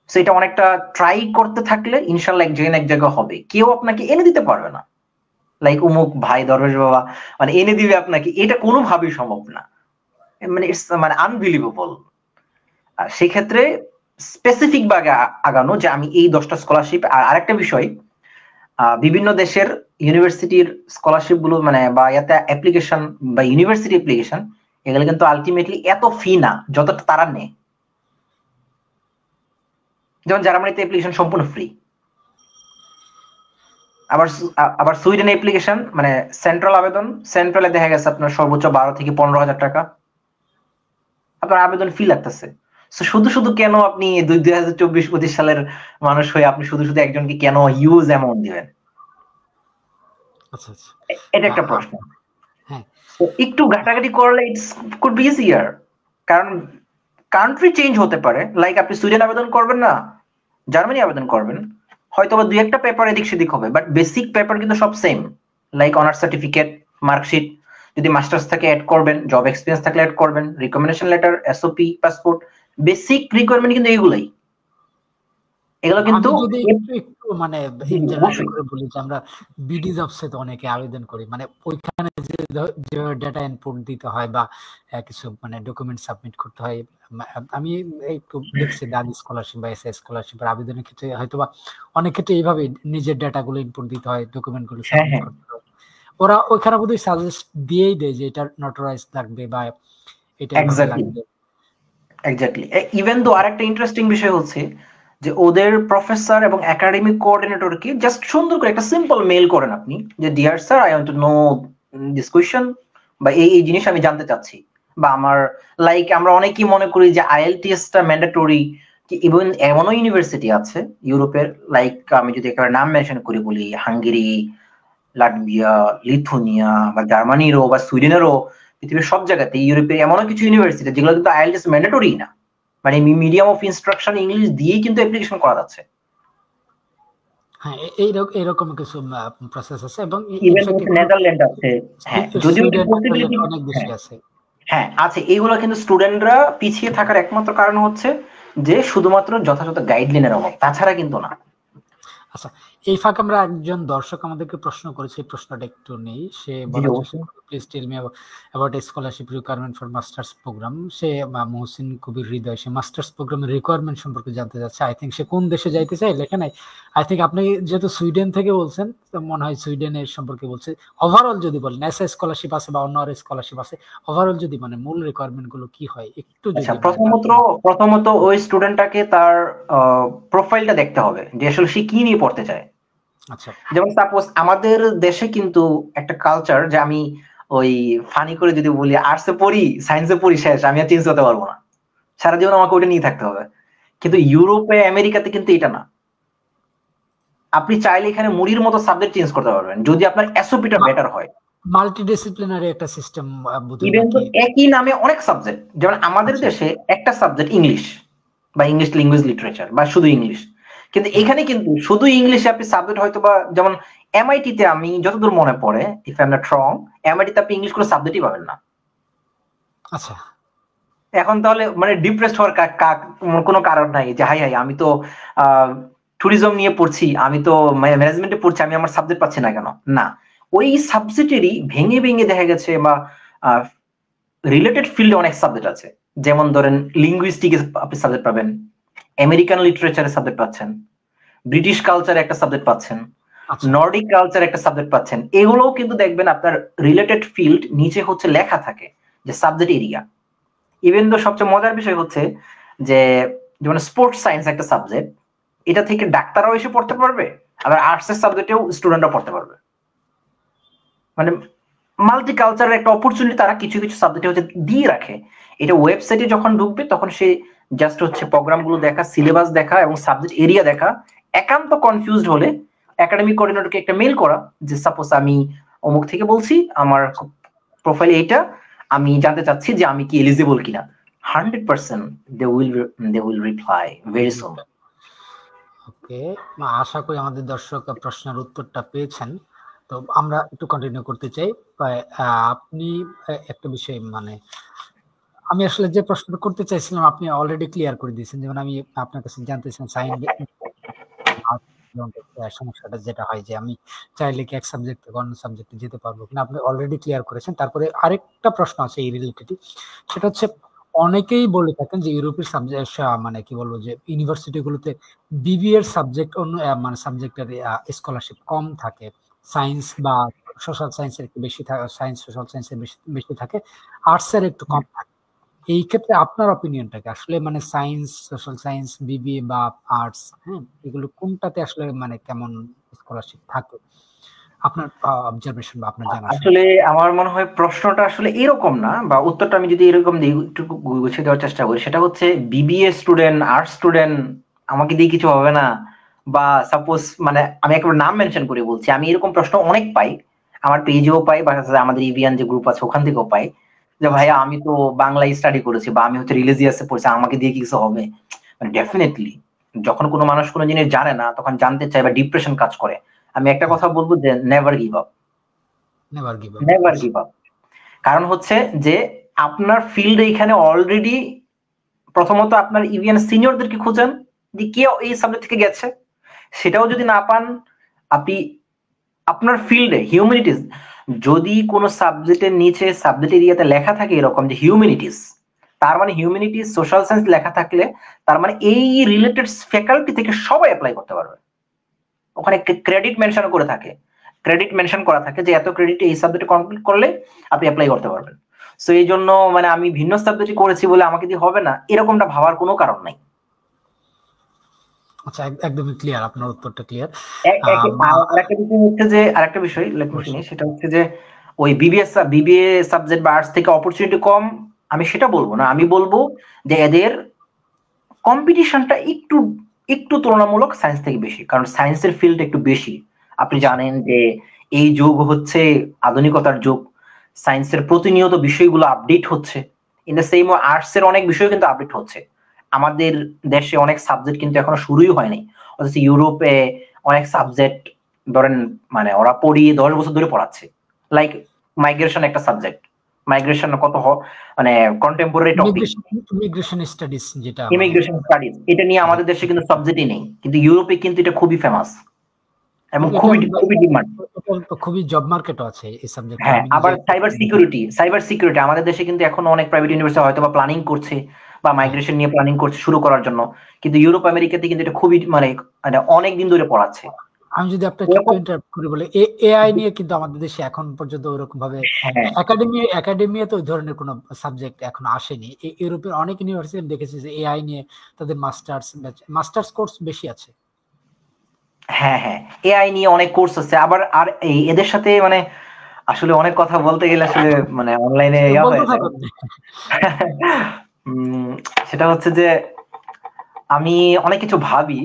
Speaker 2: সেটা অনেকটা ট্রাই করতে থাকলে ইনশাল্লাহ এক জায়গায় এক জায়গা হবে। কেউ আপনাকে এনে দিতে পারবে না, লাইক অমুক ভাই দরবেশ বাবা মানে এনে দিবে আপনাকে, এটা কোনোভাবেই সম্ভব না। মানে ইটস মানে আনবিলিভেবল। সেক্ষেত্রে স্পেসিফিক ভাবে আগানো যে আমি এই 10টা স্কলারশিপ। আর আরেকটা বিষয়, বিভিন্ন দেশের ইউনিভার্সিটির স্কলারশিপ গুলো মানে বা এতে অ্যাপ্লিকেশন বা ইউনিভার্সিটি অ্যাপ্লিকেশন, এগুলো কিন্তু আলটিমেটলি এত ফি না যতটা তারা নেয়। যেমন জার্মানিতে অ্যাপ্লিকেশন সম্পূর্ণ ফ্রি। আবার সুইডেন অ্যাপ্লিকেশন মানে সেন্ট্রাল আবেদন, সেন্ট্রালে দেখা গেছে আপনার সর্বোচ্চ 12 থেকে 15,000 টাকা আপনার আবেদন ফি লাগতেছে। শুধু শুধু কেন আপনি 2024-25 সালের মানুষ হয়ে আপনি শুধু শুধু একজনকে কেন হিউজ অ্যামাউন্ট দিবেন?
Speaker 1: আচ্ছা আচ্ছা।
Speaker 2: এটা একটা প্রশ্ন।
Speaker 1: হ্যাঁ,
Speaker 2: তো একটু ঘাটাঘাটি করলে ইটস কুড বি ইজিয়ার, কারণ কান্ট্রি চেঞ্জ হতে পারে। লাইক আপনি সুইডেন আবেদন করবেন না, জার্মানি আবেদন করবেন, হয়তো বা দুই একটা পেপার এদিক সেদিক হবে, বাট বেসিক পেপার কিন্তু সব same. Like honours certificate, marksheet, যদি মাস্টার্স থাকে অ্যাড করবেন, জব এক্সপিরিয়েন্স থাকলে অ্যাড করবেন, recommendation letter, SOP, passport, basic requirement কিন্তু এগুলাই। এগুলো কিন্তু
Speaker 1: আমি যদি একটু মানে ইন জেনারেল করে বলি যে আমরা বিডি জবসে তো অনেকে আবেদন করি, মানে ওইখানে যেভাবে ডেটা ইনপুট দিতে হয় বা কিছু মানে ডকুমেন্ট সাবমিট করতে হয়, আমি একটু দেখছি দাদি স্কলারশিপ বা এসএস স্কলারশিপের আবেদনের ক্ষেত্রে হয়তো বা অনেক ক্ষেত্রে এইভাবে নিজের ডেটাগুলো ইনপুট দিতে হয়, ডকুমেন্টগুলো সাবমিট করতে হয়। ওরা ওইখানে বোধহয় সাজেস্ট দিয়েই দেয় যে এটা নোটারাইজ লাগবে বা এটা লাগবে।
Speaker 2: এক্স্যাক্টলি। ইভেন দো আরেকটা ইন্টারেস্টিং বিষয় হচ্ছে যে ওদের প্রফেসর এবং একাডেমিক কোঅর্ডিনেটরকে জাস্ট সুন্দর করে একটা সিম্পল মেইল করেন আপনি, যে dear sir, I want to know this question, বা এই জিনিস আমি জানতে চাচ্ছি, বা আমার লাইক আমরা অনেকেই মনে করি যে আইএলটিএস টা ম্যান্ডেটরি, কি ইভেন এমনও ইউনিভার্সিটি আছে ইউরোপের, লাইক আমি যদি একেবারে নাম মেনশন করি, বলি হাঙ্গেরি, লাটভিয়া, লিথুনিয়া, বা জার্মানিরও বা সুইডেনেরও, পৃথিবীর সব জায়গাতে ইউরোপের এমনও কিছু ইউনিভার্সিটি যেগুলো কিন্তু আইএলটিএস ম্যান্ডেটরি না, মানে মিডিয়াম অফ ইনস্ট্রাকশন ইংলিশ দিয়েই কিন্তু অ্যাপ্লিকেশন করা যাচ্ছে।
Speaker 1: হ্যাঁ, এরকম কিছু প্রসেস আছে এবং
Speaker 2: নেদারল্যান্ড আছে। হ্যাঁ, যদিও
Speaker 1: অনেক বেশি আছে।
Speaker 2: হ্যাঁ আছে, এইগুলো কিন্তু স্টুডেন্টরা পিছিয়ে থাকার একমাত্র কারণ হচ্ছে যে শুধুমাত্র যথাযথ গাইডলাইনের অভাব, তাছাড়া কিন্তু না।
Speaker 1: আচ্ছা, এই ফাঁকে আমরা একজন দর্শক আমাদেরকে প্রশ্ন করেছে, এই প্রশ্নটা একটু নেই। সে বলার চেষ্টা করে, please tell me about scholarship requirement for masters program. সে মহসিন কবির হৃদয়, সে মাস্টার্স প্রোগ্রামের রিকোয়ারমেন্ট সম্পর্কে জানতে চাচ্ছে। আই থিঙ্ক সে কোন দেশে যাইতে চায় লেখা নাই। আই থিঙ্ক আপনি যেহেতু সুইডেন থেকে বলছেন, মনে হয় সুইডেনের সম্পর্কে বলছে। ওভারঅল যদি বলেন এসএ স্কলারশিপ আছে বা অন্য আর স্কলারশিপ আছে, ওভারঅল যদি মানে মূল রিকোয়ারমেন্ট গুলো কি হয় একটু যদি।
Speaker 2: প্রথমত ওই স্টুডেন্টটাকে তার প্রোফাইলটা দেখতে হবে যে আসলে সে কি নিয়ে পড়তে চায়।
Speaker 1: আচ্ছা,
Speaker 2: যেমন সাপোজ আমাদের দেশে কিন্তু একটা কালচার, যে আমি ওই ফানি করে যদি বলি আর্টসে পড়ি, সায়েন্সে পড়ি, শেষ, আমি আর চেঞ্জ করতে পারবো না, সারা জীবন আমাকে ওইটা নিয়ে থাকতে হবে। কিন্তু ইউরোপে, আমেরিকাতে কিন্তু এটা না। আপনি চাইলে এখানে মুড়ির মতো সাবজেক্ট চেঞ্জ করতে পারবেন যদি আপনার এসওপিটা বেটার হয়।
Speaker 1: মাল্টিডিসিপ্লিনারি একটা সিস্টেম,
Speaker 2: ইভেন তো একই নামে অনেক সাবজেক্ট, যেমন আমাদের দেশে একটা সাবজেক্ট ইংলিশ বা ইংলিশ ল্যাঙ্গুয়েজ লিটারেচার বা শুধু ইংলিশ, কিন্তু এখানে কিন্তু শুধু ইংলিশে আপনি সাবজেক্ট হয়তো বা, যেমন এমআইটি তে আমি যতদূর মনে পড়ে, if I am not wrong, MIT তে আপনি ইংলিশ কোনো সাবজেক্টই পাবেন না।
Speaker 1: আচ্ছা,
Speaker 2: এখন তাহলে মানে ডিপ্রেসড হওয়ার কোনো কারণ নাই যে হাই হাই আমি তো ট্যুরিজম নিয়ে পড়ছি, আমি তো ম্যানেজমেন্টে পড়ছি, আমি আমার সাবজেক্ট পাচ্ছি না কেন? না, ওই সাবজেক্টেরই ভেঙে ভেঙে দেখা গেছে বা রিলেটেড ফিল্ডে অনেক সাবজেক্ট আছে। যেমন ধরেন লিঙ্গুইস্টিকে আপনি সাবজেক্ট পাবেন, আমেরিকান লিটারেচারের সাবজেক্ট পাচ্ছেন, ব্রিটিশ কালচারে একটা সাবজেক্ট পাচ্ছেন, নর্ডিক কালচার একটা সাবজেক্ট পাচ্ছেন। এগুলোও কিন্তু দেখবেন আপনার রিলেটেড ফিল্ড নিচে হচ্ছে লেখা থাকে যে সাবজেক্ট এরিয়া। ইভেন তো সবচেয়ে মজার বিষয় হচ্ছে যে যেমন স্পোর্টস সায়েন্স একটা সাবজেক্ট, এটা থেকে ডাক্তাররাও এসে পড়তে পারবে, আবার আর্টস এর সাবজেক্টেও স্টুডেন্টরা পড়তে পারবে। মানে মাল্টি কালচারের একটা অপরচুনিটি তারা কিছু কিছু সাবজেক্টে হচ্ছে দিয়ে রাখে। এটা ওয়েবসাইটে যখন ঢুকবে তখন সে জাস্ট হচ্ছে প্রোগ্রামগুলো দেখা, সিলেবাস দেখা এবং সাবজেক্ট এরিয়া দেখা। একান্ত কনফিউজড হলে একাডেমিক কোঅর্ডিনেটরকে একটা মেইল করা যে সাপোজ আমি অমুক থেকে বলছি, আমার প্রোফাইল এইটা, আমি জানতে চাচ্ছি যে আমি কি এলিজিবল কিনা। 100% they will reply very soon.
Speaker 1: ওকে, আশা করি আমাদের দর্শক প্রশ্নের উত্তরটা পেয়েছেন। তো আমরা একটু কন্টিনিউ করতে চাই। আপনি একটা বিষয় মানে আমি আসলে যে প্রশ্নটা করতে চাইছিলাম আপনি অলরেডি ক্লিয়ার করে দিয়েছেন। যেমন আমি আপনার কাছে জানতে চাই সমস্যাটা যেটা হয় যে আমি চাইলে কি এক সাবজেক্ট থেকে অন্য সাবজেক্টে যেতে পারবো কিনা, আপনি অলরেডি ক্লিয়ার করেছেন। তারপরে আরেকটা প্রশ্ন আছে এই রিলেটেড, সেটা হচ্ছে অনেকেই বলে থাকেন যে ইউরোপের সাবজেক্ট মানে কি বলবো যে ইউনিভার্সিটি গুলোতে বিবিএ এর সাবজেক্ট অন্য মানে সাবজেক্টের স্কলারশিপ কম থাকে, সায়েন্স বা সোশ্যাল সায়েন্সের একটু বেশি থাকে, সায়েন্স সোশ্যাল সায়েন্সের বেশি থাকে, আর্টস এর একটু কম থাকে। এই ক্ষেত্রে আপনার অপিনিয়নটা কি আসলে মানে সায়েন্স, সোশ্যাল সায়েন্স, বিবিএ বা আর্টস, হ্যাঁ, এগুলো কোনটাতে আসলে মানে কেমন স্কলারশিপ থাকে আপনার অবজারভেশন বা আপনার জানা?
Speaker 2: আসলে আমার মনে হয় প্রশ্নটা আসলে এরকম না, বা উত্তরটা আমি যদি এরকম দিই, একটু গুছিয়ে দেওয়ার চেষ্টা করি, সেটা হচ্ছে বিবিএ স্টুডেন্ট, আর্টস স্টুডেন্ট আমাকে দিয়ে কিছু হবে না, বা সাপোজ মানে আমি একবার নাম মেনশন করে বলছি, আমি এরকম প্রশ্ন অনেক পাই আমার পেজেও পাই বা আমাদের ইভিয়ান যে গ্রুপ আছে ওখান থেকেও পাই যে ভাইয়া আমি তো বাংলায় স্টাডি করেছি বা আমি হচ্ছে রিলিজিয়াসে পড়ছি, আমাকে দিয়ে কি কিছু হবে? মানে ডেফিনেটলি যখন কোনো মানুষ কোনো জিনিস জানে না তখন জানতে চায় বা ডিপ্রেশন কাজ করে। আমি একটা কথা বলবো যে never give up,
Speaker 1: never give up.
Speaker 2: Never give up. কারণ হচ্ছে যে আপনার ফিল্ডে এখানে অলরেডি প্রথমত আপনার ইভিয়ান সিনিয়রদেরকে খোঁজেন যে কে এই সাবজেক্ট থেকে গেছে, সেটাও যদি না পান আপনি আপনার ফিল্ডে হিউম্যানিটিস, যদি কোনো সাবজেক্টের নিচে সাবজেক্ট এরিয়াতে লেখা থাকে এরকম যে হিউম্যানিটিস, তার মানে হিউম্যানিটিস সোশ্যাল সায়েন্স লেখা থাকলে তার মানে এই রিলেটেড ফ্যাকাল্টি থেকে সবাই অ্যাপ্লাই করতে পারবে। ওখানে ক্রেডিট মেনশন করে থাকে, ক্রেডিট মেনশন করা থাকে যে এত ক্রেডিট এই সাবজেক্টে কমপ্লিট করলে আপনি অ্যাপ্লাই করতে পারবেন। সো এই জন্য মানে আমি ভিন্ন সাবজেক্টে করেছি বলে আমাকে দিয়ে হবে না এরকমটা ভাবার কোনো কারণ নাই।
Speaker 1: আচ্ছা, একদমই ক্লিয়ার, আপনার উত্তরটা ক্লিয়ার।
Speaker 2: আরেকটা বিষয় হচ্ছে যে আরেকটা বিষয় লেট মি ফিনিশ, সেটা হচ্ছে যে ওই বিবিএ সাবজেক্ট বা আর্টস থেকে অপরচুনিটি কম, আমি সেটা বলবো না। আমি বলবো যে এদের কম্পিটিশনটা একটু একটু তুলনামূলক সায়েন্স থেকে বেশি, কারণ সায়েন্সের ফিল্ড একটু বেশি। আপনি জানেন যে এই যুগ হচ্ছে আধুনিকতার যুগ, সায়েন্সের প্রতিনিয়ত বিষয়গুলো আপডেট হচ্ছে। ইন দ্য সেম আর্টস এর অনেক বিষয় কিন্তু আপডেট হচ্ছে। আমাদের দেশে অনেক সাবজেক্ট কিন্তু এখনো শুরুই হয়নি, অথচ ইউরোপে অনেক সাবজেক্ট ধরেন মানে ওরা পড়িয়ে 10 বছর ধরে পড়াচ্ছে। লাইক মাইগ্রেশন একটা সাবজেক্ট, মাইগ্রেশন কত মানে কন্টেম্পোরারি টপিক,
Speaker 1: ইমিগ্রেশন স্টাডিজ, যেটা
Speaker 2: ইমিগ্রেশন স্টাডিজ, এটা নিয়ে আমাদের দেশে কিন্তু সাবজেক্টই নেই, কিন্তু ইউরোপে কিন্তু এটা খুবই ফেমাস এবং খুবই খুবই ডিমান্ড,
Speaker 1: খুবই জব মার্কেটও আছে এই সাবজেক্টে।
Speaker 2: হ্যাঁ। আবার সাইবার সিকিউরিটি আমাদের দেশে কিন্তু এখনো অনেক প্রাইভেট ইউনিভার্সিটি হয়তো বা প্ল্যানিং করছে বা মাইগ্রেশন নিয়ে প্ল্যানিং করছে শুরু করার জন্য, কিন্তু ইউরোপ আমেরিকাতে কিন্তু এটা খুবই মানে অনেক দিন ধরে পড়াচ্ছে।
Speaker 1: আমি যদি আপনাকে একটু ইন্টারাপ্ট করে বলি, এআই নিয়ে কিন্তু আমাদের দেশে এখন পর্যন্ত ওরকম ভাবে একাডেমিতে ওই ধরনের কোনো সাবজেক্ট এখন আসেনি। ইউরোপের অনেক ইউনিভার্সিটি দেখেছি যে এআই নিয়ে তাদের মাস্টার্স কোর্স বেশি আছে।
Speaker 2: হ্যাঁ হ্যাঁ, এআই নিয়ে অনেক কোর্স আছে। আবার আর এদের সাথে মানে আসলে অনেক কথা বলতে গেলে আসলে মানে অনলাইনে হয়ে যায়। সেটা হচ্ছে যে আমি অনেক কিছু ভাবি,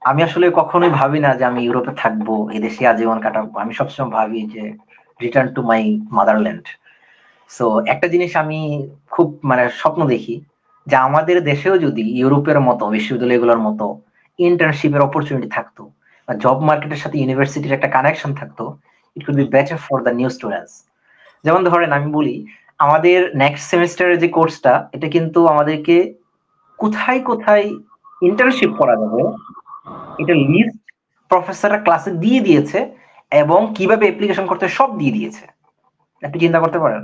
Speaker 2: আমি আসলে কখনোই ভাবি না যে আমি ইউরোপে থাকবো, এদেশে আজীবন কাটাবো। আমি সবসময় ভাবি যে return to my motherland. So একটা জিনিস আমি খুব মানে স্বপ্ন দেখি যে আমাদের দেশেও যদি ইউরোপের মতো বিশ্ববিদ্যালয়গুলোর মতো ইন্টার্নশিপের অপরচুনিটি থাকতো, বা জব মার্কেটের সাথে ইউনিভার্সিটির একটা কানেকশন থাকতো, ইট could be better for the new students. যেমন ধরেন আমি বলি, আমাদের নেক্সট সেমিস্টারের যে কোর্সটা, এটা কিন্তু আমাদেরকে কোথায় কোথায় ইন্টার্নশিপ করা যাবে এটা লিস্ট প্রফেসররা ক্লাসে দিয়ে দিয়েছে, এবং কিভাবে অ্যাপ্লিকেশন করতে সব দিয়ে দিয়েছে। আপনি চিন্তা করতে পারেন,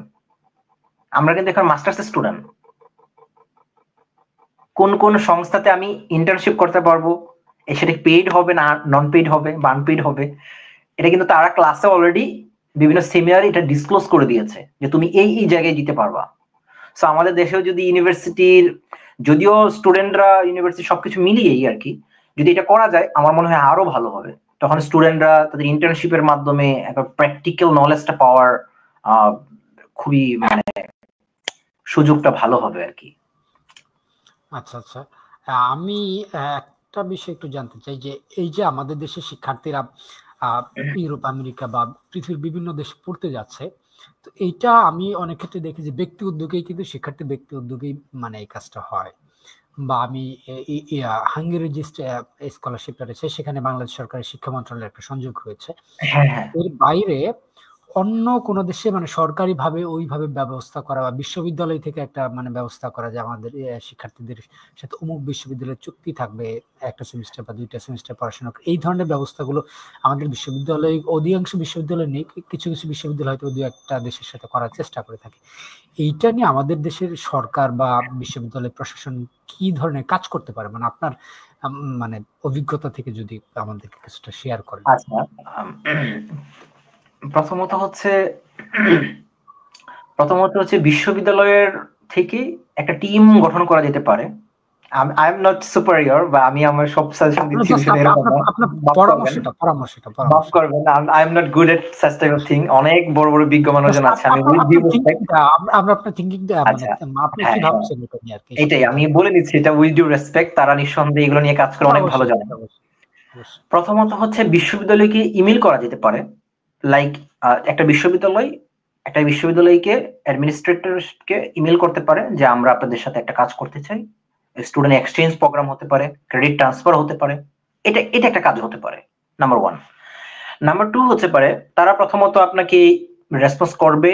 Speaker 2: আমরা কিন্তু এখন মাস্টার্স স্টুডেন্ট, কোন কোন সংস্থাতে আমি ইন্টার্নশিপ করতে পারবো, সেটা পেইড হবে না নন পেইড হবে বা আনপেইড হবে, এটা কিন্তু তারা ক্লাসে অলরেডি বিভিন্ন সেমিনারে এটা ডিসক্লোজ করে দিয়েছে যে তুমি এই এই জায়গায় দিতে পারবা। সো আমাদের দেশেও যদি ইউনিভার্সিটির, যদিও স্টুডেন্টরা ইউনিভার্সিটি সবকিছু মিলিয়েই আর কি, যদি এটা করা যায় আমার মনে হয় আরো ভালো হবে। তখন স্টুডেন্টরা তাদের ইন্টার্নশিপের মাধ্যমে একটা প্র্যাকটিক্যাল নলেজটা পাওয়ার খুবই মানে সুযোগটা ভালো হবে আর কি।
Speaker 1: আচ্ছা আচ্ছা, আমি একটা বিষয় একটু জানতে চাই যে এই যে আমাদের দেশের শিক্ষার্থীরা ইউরোপ আমেরিকা বা পৃথিবীর বিভিন্ন দেশে পড়তে যাচ্ছে, তো এইটা আমি অনেক ক্ষেত্রে দেখি যে ব্যক্তি উদ্যোগেই কিন্তু শিক্ষার্থী ব্যক্তি উদ্যোগেই মানে এই কাজটা হয়। বা আমি হাঙ্গেরির যে স্কলারশিপটা রয়েছে সেখানে বাংলাদেশ সরকারের শিক্ষা মন্ত্রণালয়ের একটা সংযোগ হয়েছে। এর বাইরে অন্য কোন দেশে মানে সরকারি ভাবে ওইভাবে ব্যবস্থা করা বা বিশ্ববিদ্যালয় থেকে একটা মানে ব্যবস্থা করা, যে আমাদের শিক্ষার্থীদের সাথে অমুক বিশ্ববিদ্যালয়ের চুক্তি থাকবে একটা সেমিস্টার বা 2টা সেমিস্টার পড়াশোনা, এই ধরনের ব্যবস্থাগুলো আমাদের বিশ্ববিদ্যালয়, অধিকাংশ বিশ্ববিদ্যালয় নেই, কিছু কিছু বিশ্ববিদ্যালয় হয়তো 2-1টা দেশের সাথে করার চেষ্টা করে থাকে। এইটা নিয়ে আমাদের দেশের সরকার বা বিশ্ববিদ্যালয় প্রশাসন কি ধরনের কাজ করতে পারে, মানে আপনার মানে অভিজ্ঞতা থেকে যদি আমাদেরকে কিছুটা শেয়ার করেন।
Speaker 2: আচ্ছা, প্রথমত হচ্ছে বিশ্ববিদ্যালয়ের থেকে একটা টিম গঠন করা যেতে পারে। আই এম নট সুপারিয়র বা আমি আমার সব সাজেশন দিচ্ছি বিষয়ে এরকম না, মাফ করবেন, I am not good at such type of thing. অনেক বড় বড় বিজ্ঞ মানুষজন আছে, আমি উইথ ডিউ রেসপেক্ট, আমরা আপনার থিংকিংটা মানে আপনি কি ভাবছেন এটা নিয়ে আর কি,
Speaker 1: এটাই
Speaker 2: আমি বলে দিচ্ছি, এটা উইথ ডিউ রেসপেক্ট, তারা নিঃসন্দেহে এগুলো নিয়ে কাজ করে অনেক ভালো জানে। প্রথমত হচ্ছে বিশ্ববিদ্যালয়কে ইমেল করা যেতে পারে লাইক একটা বিশ্ববিদ্যালয়কে অ্যাডমিনিস্ট্রেটরকে ইমেল করতে পারে যে আমরা আপনাদের সাথে একটা কাজ করতে চাই, স্টুডেন্ট এক্সচেঞ্জ প্রোগ্রাম হতে পারে, ক্রেডিট ট্রান্সফার হতে পারে, এটা একটা কাজ হতে পারে, নাম্বার 1। নাম্বার 2 হতে পারে তারা প্রথমত আপনাকে রেসপন্স করবে,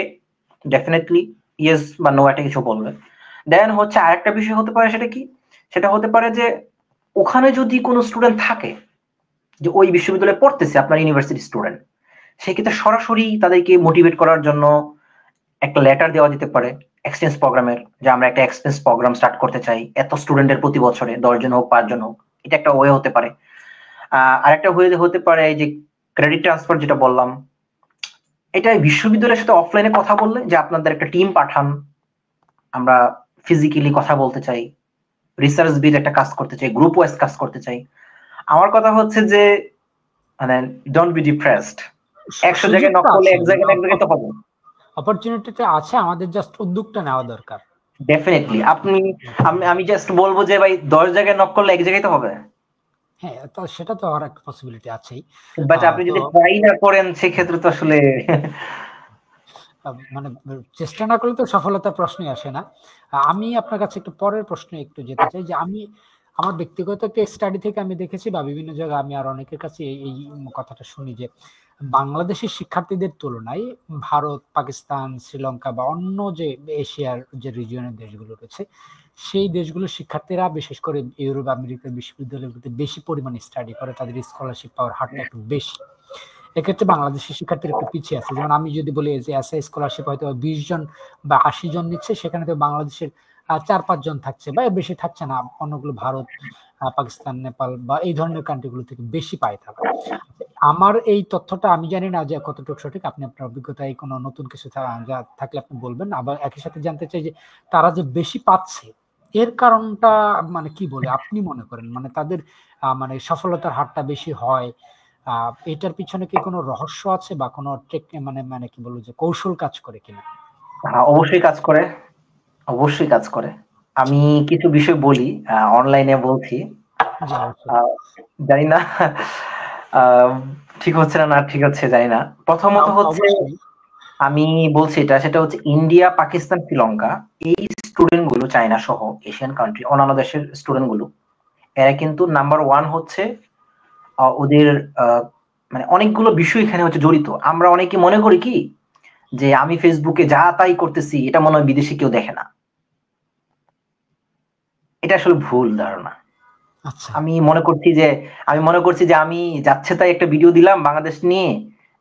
Speaker 2: ডেফিনেটলি ইয়েস বা নো একটা কিছু বলবে। দেন হচ্ছে আরেকটা বিষয় হতে পারে, সেটা কি, সেটা হতে পারে যে ওখানে যদি কোনো স্টুডেন্ট থাকে যে ওই বিশ্ববিদ্যালয়ে পড়তেছে, আপনার ইউনিভার্সিটি স্টুডেন্ট, সেক্ষেত্রে সরাসরি তাদেরকে মোটিভেট করার জন্য একটা লেটার দেওয়া যেতে পারে এক্সচেঞ্জ প্রোগ্রামের, যে আমরা একটা এক্সচেঞ্জ প্রোগ্রাম স্টার্ট করতে চাই এত স্টুডেন্টের প্রতি বছরে 10 জন হোক 5 জন হোক, এটা একটা ওয়ে হতে পারে। আরেকটা ওয়ে হতে পারে যে ক্রেডিট ট্রান্সফার যেটা বললাম, এটা বিশ্ববিদ্যালয়ের সাথে অফলাইনে কথা বললে যে আপনাদের একটা টিম পাঠান, আমরা ফিজিক্যালি কথা বলতে চাই, রিসার্চ বেস একটা কাজ করতে চাই, গ্রুপ ওয়াইজ কাজ করতে চাই। আমার কথা হচ্ছে যে মানে ডোন্ট বি ডিপ্রেসড, 100 জায়গায় নক করলে এক জায়গায় তো হবে,
Speaker 1: অপরচুনিটিটা আছে, আমাদের জাস্ট উদ্যোগটা নেওয়া দরকার।
Speaker 2: ডেফিনেটলি আমি জাস্ট বলবো যে ভাই 10 জায়গায় নক করলে এক জায়গায় তো হবে।
Speaker 1: হ্যাঁ, তো সেটা তো আর একটা পসিবিলিটি আছেই,
Speaker 2: বাট আপনি যদি ট্রাই না করেন সেক্ষেত্রে তো আসলে
Speaker 1: মানে চেষ্টা না করলে তো সফলতার প্রশ্নই আসে না। আমি আপনার কাছে একটু পরের প্রশ্নে একটু যেতে চাই, যে আমি আমার ব্যক্তিগত একটা স্টাডি থেকে আমি দেখেছি, বা বিভিন্ন জায়গায় আমি আর অনেকের কাছে এই কথাটা শুনি, যে বাংলাদেশের শিক্ষার্থীদের তুলনায় ভারত, পাকিস্তান, শ্রীলঙ্কা বা অন্য যে এশিয়ার যে রিজিয়নের দেশগুলো রয়েছে, সেই দেশগুলোর শিক্ষার্থীরা বিশেষ করে ইউরোপ আমেরিকার বিশ্ববিদ্যালয়গুলোতে বেশি পরিমাণে স্টাডি করে, তাদের স্কলারশিপ পাওয়ার হারটা একটু বেশি। এক্ষেত্রে বাংলাদেশের শিক্ষার্থীরা একটু পিছিয়ে আছে। যেমন আমি যদি বলি যে এসআই স্কলারশিপ হয়তো 20 জন বা 80 জন নিচ্ছে, সেখানে তো বাংলাদেশের 4-5 জন থাকছে, বা বেশি থাকছে না, অন্যগুলো ভারত, পাকিস্তান, নেপাল বা এই ধরনের কান্ট্রিগুলো থেকে বেশি পায় তারা। আমার এই তথ্যটা আমি জানি না যে কতটুকু সঠিক, আপনি আপনার অভিজ্ঞতায় কোনো নতুন কিছু থাকলে আপনি বলবেন। আবার একই সাথে জানতে চাই যে তারা যে বেশি পাচ্ছে এর কারণটা মানে কি বলে আপনি মনে করেন, মানে তাদের মানে সফলতার হারটা বেশি হয়, এটার পিছনে কি কোনো রহস্য আছে বা কোনো মানে মানে কি বলবো যে কৌশল কাজ করে কিনা?
Speaker 2: অবশ্যই কাজ করে, অবশ্যই কাজ করে। আমি কিছু বিষয় বলি, অনলাইনে বলছি, জানি না ঠিক হচ্ছে না ঠিক হচ্ছে জানি না। প্রথমত হচ্ছে আমি বলছি সেটা হচ্ছে ইন্ডিয়া, পাকিস্তান, শ্রীলঙ্কা, এই স্টুডেন্ট গুলো, চায়না সহ এশিয়ান কান্ট্রি অন্যান্য দেশের স্টুডেন্ট গুলো, এরা কিন্তু নাম্বার 1 হচ্ছে ওদের মানে অনেকগুলো বিষয় এখানে হচ্ছে জড়িত। আমরা অনেকে মনে করি কি যে আমি ফেসবুকে যা তাই করতেছি, এটা মনে হয় বিদেশে কেউ দেখে না। এটা আসলে ভুল ধারণা। আমি মনে করছি যে আমি যাচ্ছে তাই একটা ভিডিও দিলাম বাংলাদেশ নিয়ে,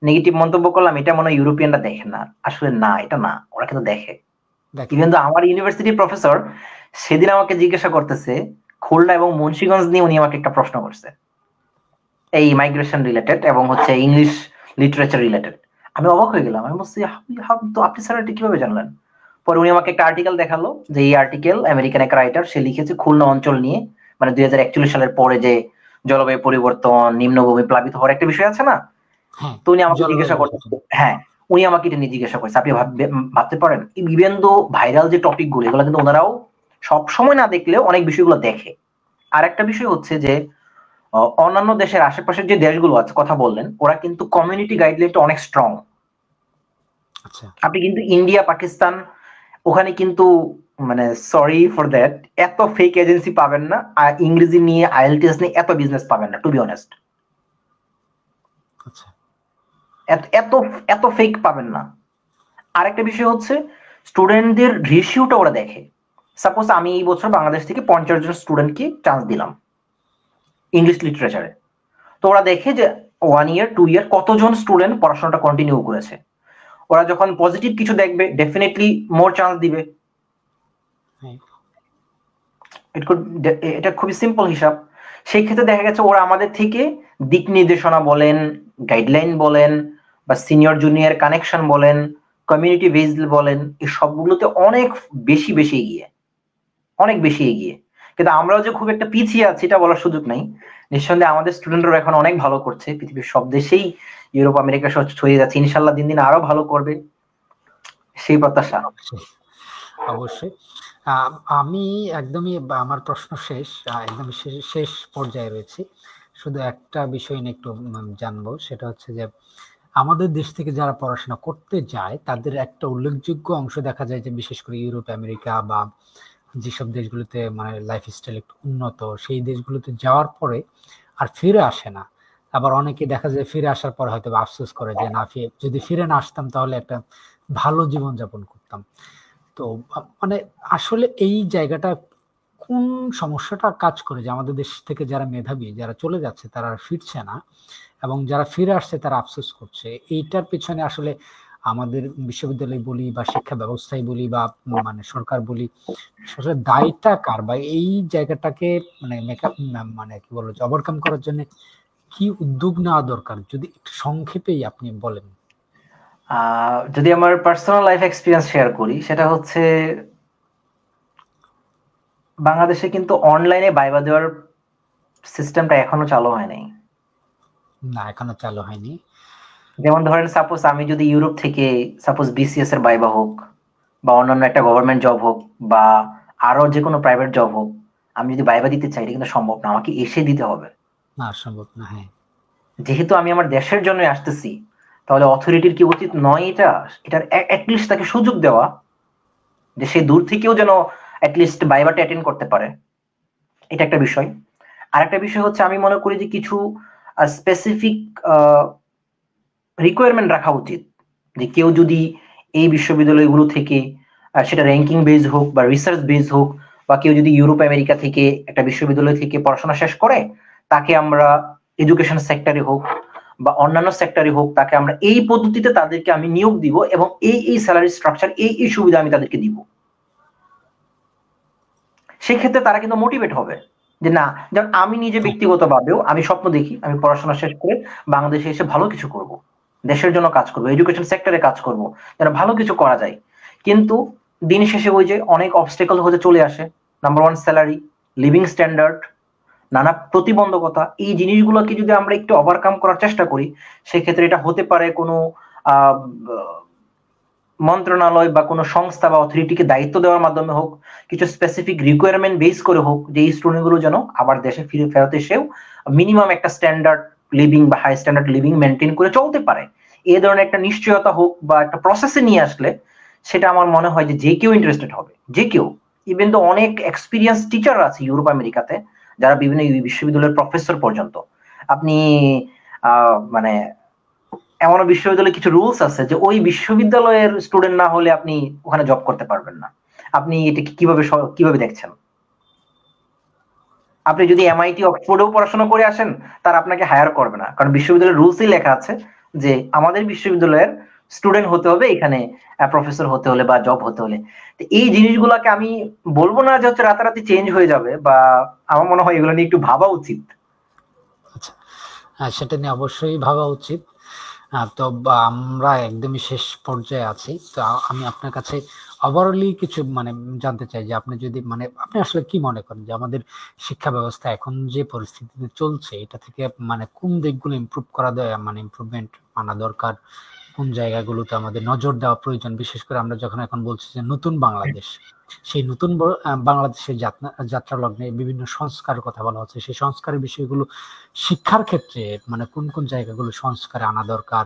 Speaker 2: নেগেটিভ মন্তব্য করলাম, এটা মনে হয় ইউরোপিয়ানরা দেখে না। আসলে না, এটা না, ওরা কিন্তু দেখে। ইভেন তো আমার ইউনিভার্সিটির প্রফেসর সেদিন আমাকে জিজ্ঞাসা করতেছে খুলনা এবং মুন্সিগঞ্জ নিয়ে, উনি আমাকে একটা প্রশ্ন করছে এই মাইগ্রেশন রিলেটেড এবং হচ্ছে ইংলিশ লিটারেচার রিলেটেড। আমি অবাক হয়ে গেলাম, আমি বলছি তো আপনি স্যার এটা কিভাবে জানলেন? পরে উনি আমাকে একটা আর্টিকেল দেখালো, যে এই আর্টিকেল আমেরিকান এক রাইটার সে লিখেছে খুলনা অঞ্চল নিয়ে, মানে 2041 সালের পরে যে জলবায়ু পরিবর্তন, নিম্নভূমি প্লাবিত হওয়ার একটা বিষয় আছে না, তো উনি আমাকে জিজ্ঞাসা করতেছে, হ্যাঁ উনি আমাকে এটা নিয়ে জিজ্ঞাসা করছে। আপনি ভাবতে পারেন ইভেন দো ভাইরাল যে টপিক গুলো, এগুলো কিন্তু ওনারাও সব সময় না দেখলেও অনেক বিষয়গুলো দেখে। আর একটা বিষয় হচ্ছে যে অন্যান্য দেশের আশেপাশের যে দেশগুলো আছে কথা বললেন, ওরা কিন্তু কমিউনিটি গাইডলাইনটা অনেক স্ট্রং। আপনি কিন্তু ইন্ডিয়া, পাকিস্তান, ওখানে কিন্তু মানে সরি ফর দ্যাট, এত ফেক এজেন্সি পাবেন না, আর ইংরেজি নিয়ে আইএলটিএস নিয়ে এত বিজনেস পাবেন না, টু বি অনেস্ট। এত এত ফেক পাবেন না। আরেকটা বিষয় হচ্ছে স্টুডেন্টদের রেশিওটা ওরা দেখে। সাপোজ আমি এই বছর বাংলাদেশ থেকে 50 জন স্টুডেন্টকে চান্স দিলাম ইংলিশ লিটারেচারে, তো ওরা দেখে যে 1 ইয়ার 2 ইয়ার কতজন স্টুডেন্ট পড়াশোনাটা কন্টিনিউ করেছে। ওরা যখন পজিটিভ কিছু দেখবে ডেফিনেটলি মোর চান্স দিবে। এটা খুবই সিম্পল হিসাব। সেই ক্ষেত্রে দেখা গেছে ওরা আমাদের থেকে দিক নির্দেশনা বলেন, গাইডলাইন বলেন, বা সিনিয়র জুনিয়র কানেকশন বলেন, কমিউনিটি বেসড বলেন, এই সবগুলোতে অনেক বেশি এগিয়ে, অনেক বেশি এগিয়ে। কিন্তু আমরাও যে খুব একটা পিছিয়ে আছি এটা বলার সুযোগ নাই। নিঃসন্দেহে আমাদের স্টুডেন্টরা এখন অনেক ভালো করছে, পৃথিবীর সব দেশেই, ইউরোপ আমেরিকা সহ ছড়িয়ে যাচ্ছে, ইনশাল্লাহ দিন দিন আরো ভালো করবে, সেই প্রত্যাশা।
Speaker 1: অবশ্যই। আমি একদমই আমার প্রশ্ন শেষ, একদম শেষ পর্যায়ে রয়েছি। শুধু একটা বিষয় নিয়ে একটু জানবো, সেটা হচ্ছে যে আমাদের দেশ থেকে যারা পড়াশোনা করতে যায় তাদের একটা উল্লেখযোগ্য অংশ দেখা যায় যে বিশেষ করে ইউরোপ, আমেরিকা বা যেসব দেশগুলোতে মানে লাইফস্টাইল একটু উন্নত, সেই দেশগুলোতে যাওয়ার পরে আর ফিরে আসে না। আবার অনেকে দেখা যায় ফিরে আসার পর হয়তো আফসোস করে যে না, যদি ফিরে না আসতাম তাহলে একটা ভালো জীবন যাপন করতাম। তো মানে আসলে এই জায়গাটা কোন সমস্যাটা কাজ করে যে আমাদের দেশ থেকে যারা মেধাবী, যারা চলে যাচ্ছে তারা আর ফিরছে না, এবং যারা ফিরে আসছে তারা আফসোস করছে। এইটার পেছনে আসলে আমাদের বিশ্ববিদ্যালয় বলি বা শিক্ষা ব্যবস্থায় বলি বা মানে সরকার বলি, আসলে দায়টা কার, বা এই জায়গাটাকে মানে মেকআপ মানে কি বলবো ওভারকাম করার জন্য কি উদ্যোগ নেওয়া দরকার, যদি একটু সংক্ষেপেই আপনি বলেন।
Speaker 2: যদি আমার পার্সোনাল লাইফ এক্সপিরিয়েন্স শেয়ার করি, সেটা হচ্ছে বাংলাদেশে কিন্তু অনলাইনে ভাইবা দেওয়ার সিস্টেমটা এখনো চালু হয় নাই।
Speaker 1: না, এখনো চালু হয়নি।
Speaker 2: যেমন ধরেন সাপোজ আমি যদি ইউরোপ থেকে সাপোজ বিসিএস এর ভাইবা হোক বা অন্যান্য একটা গভর্নমেন্ট জব হোক বা আরো যে কোনো প্রাইভেট জব হোক, আমি যদি ভাইবা দিতে চাই এটা কিন্তু সম্ভব না, আমাকে এসে দিতে হবে।
Speaker 1: না, সম্ভব না, হ্যাঁ।
Speaker 2: যেহেতু আমি আমার দেশের জন্য আসতেছি, তাহলে অথরিটির কি উচিত নয় এটার অ্যাটলিস্ট তাকে সুযোগ দেওয়া যে সে দূর থেকেও যেন অ্যাটলিস্ট ভাইবাটা অ্যাটেন্ড করতে পারে। এটা একটা বিষয়। আর একটা বিষয় হচ্ছে আমি মনে করি যে কিছু স্পেসিফিক রিকোয়ারমেন্ট রাখা উচিত, যে কেউ যদি এই বিশ্ববিদ্যালয়গুলো থেকে সেটা র্যাঙ্কিং বেস হোক বা রিসার্চ বেস হোক, বা কেউ যদি ইউরোপ আমেরিকা থেকে একটা বিশ্ববিদ্যালয় থেকে পড়াশোনা শেষ করে, তাকে আমরা এডুকেশন সেক্টরে হোক বা অন্যান্য সেক্টরে হোক, তাকে আমরা এই পদ্ধতিতে তাদেরকে আমি নিয়োগ দিব এবং এই স্যালারি স্ট্রাকচার এই সুবিধা আমি তাদেরকে দিব। সেক্ষেত্রে তারা কিন্তু মোটিভেট হবে যে না, যেমন আমি নিজে ব্যক্তিগতভাবেও আমি স্বপ্ন দেখি আমি পড়াশোনা শেষ করে বাংলাদেশে এসে ভালো কিছু করব, দেশের জন্য কাজ করবো, এডুকেশন সেক্টরে কাজ করব, যেন ভালো কিছু করা যায়। কিন্তু দিন শেষে ওই যে অনেক অবস্টেকল হতে চলে আসে। Number one salary, living standard, নানা প্রতিবন্ধকতা, এই জিনিসগুলোকে যদি আমরা একটু ওভারকাম করার চেষ্টা করি, সেক্ষেত্রে এটা হতে পারে কোনো আহ মন্ত্রণালয় বা কোনো সংস্থা বা অথরিটিকে দায়িত্ব দেওয়ার মাধ্যমে হোক, কিছু স্পেসিফিক রিকোয়ারমেন্ট বেস করে হোক, যে এই স্টুডেন্ট গুলো যেন আবার দেশে ফেরত এসেও মিনিমাম একটা স্ট্যান্ডার্ড লিভিং বা হাই স্ট্যান্ডার্ড লিভিং মেনটেন করে চলতে পারে। এই ধরনের একটা নিশ্চয়তা হোক বা একটা প্রসেসে নিয়ে আসলে সেটা আমার মনে হয় যে কেউ ইন্টারেস্টেড হবে, যে কেউ। ইভেন তো অনেক এক্সপিরিয়েন্স টিচার আছে ইউরোপ আমেরিকাতে, যারা বিভিন্ন বিশ্ববিদ্যালয়ের প্রফেসর পর্যন্ত। আপনি মানে এমন বিশ্ববিদ্যালয়ে কিছু রুলস আছে যে ওই বিশ্ববিদ্যালয়ের স্টুডেন্ট না হলে আপনি ওখানে জব করতে পারবেন না। আপনি এটাকে কিভাবে দেখছেন? আপনি যদি এমআইটি অক্সফোর্ডেও পড়াশোনা করে আসেন, তারা আপনাকে হায়ার করবে না, কারণ বিশ্ববিদ্যালয়ের রুলসই লেখা আছে যে আমাদের বিশ্ববিদ্যালয়ের স্টুডেন্ট হতে হবে এখানে, প্রফেসর হতে হলে বা জব হতে হলে। এই জিনিসগুলোকে আমি বলবো না যে হচ্ছে রাতারাতি চেঞ্জ হয়ে যাবে, বা আমার মনে হয় এগুলো নিয়ে একটু ভাবা উচিত।
Speaker 1: আচ্ছা, হ্যাঁ, সেটা নিয়ে অবশ্যই ভাবা উচিত। তো আমরা একদমই শেষ পর্যায়ে আছি। তো আমি আপনার কাছে ওভারঅলি কিছু মানে জানতে চাই যে আপনি যদি মানে আপনি আসলে কি মনে করেন যে আমাদের শিক্ষা ব্যবস্থা এখন যে পরিস্থিতিতে চলছে এটা থেকে মানে কোন দিকগুলো ইমপ্রুভ করা দেয়, মানে ইমপ্রুভমেন্ট আনা দরকার, কোন জায়গাগুলোতে আমাদের নজর দেওয়া প্রয়োজন? বিশেষ করে আমরা যখন এখন বলছি যে নতুন বাংলাদেশ, সেই নতুন বাংলাদেশের যাত্রা লগ্নে বিভিন্ন সংস্কারের কথা বলা হচ্ছে, সেই সংস্কারের বিষয়গুলো শিক্ষার ক্ষেত্রে মানে কোন কোন জায়গাগুলো সংস্কারে আনা দরকার,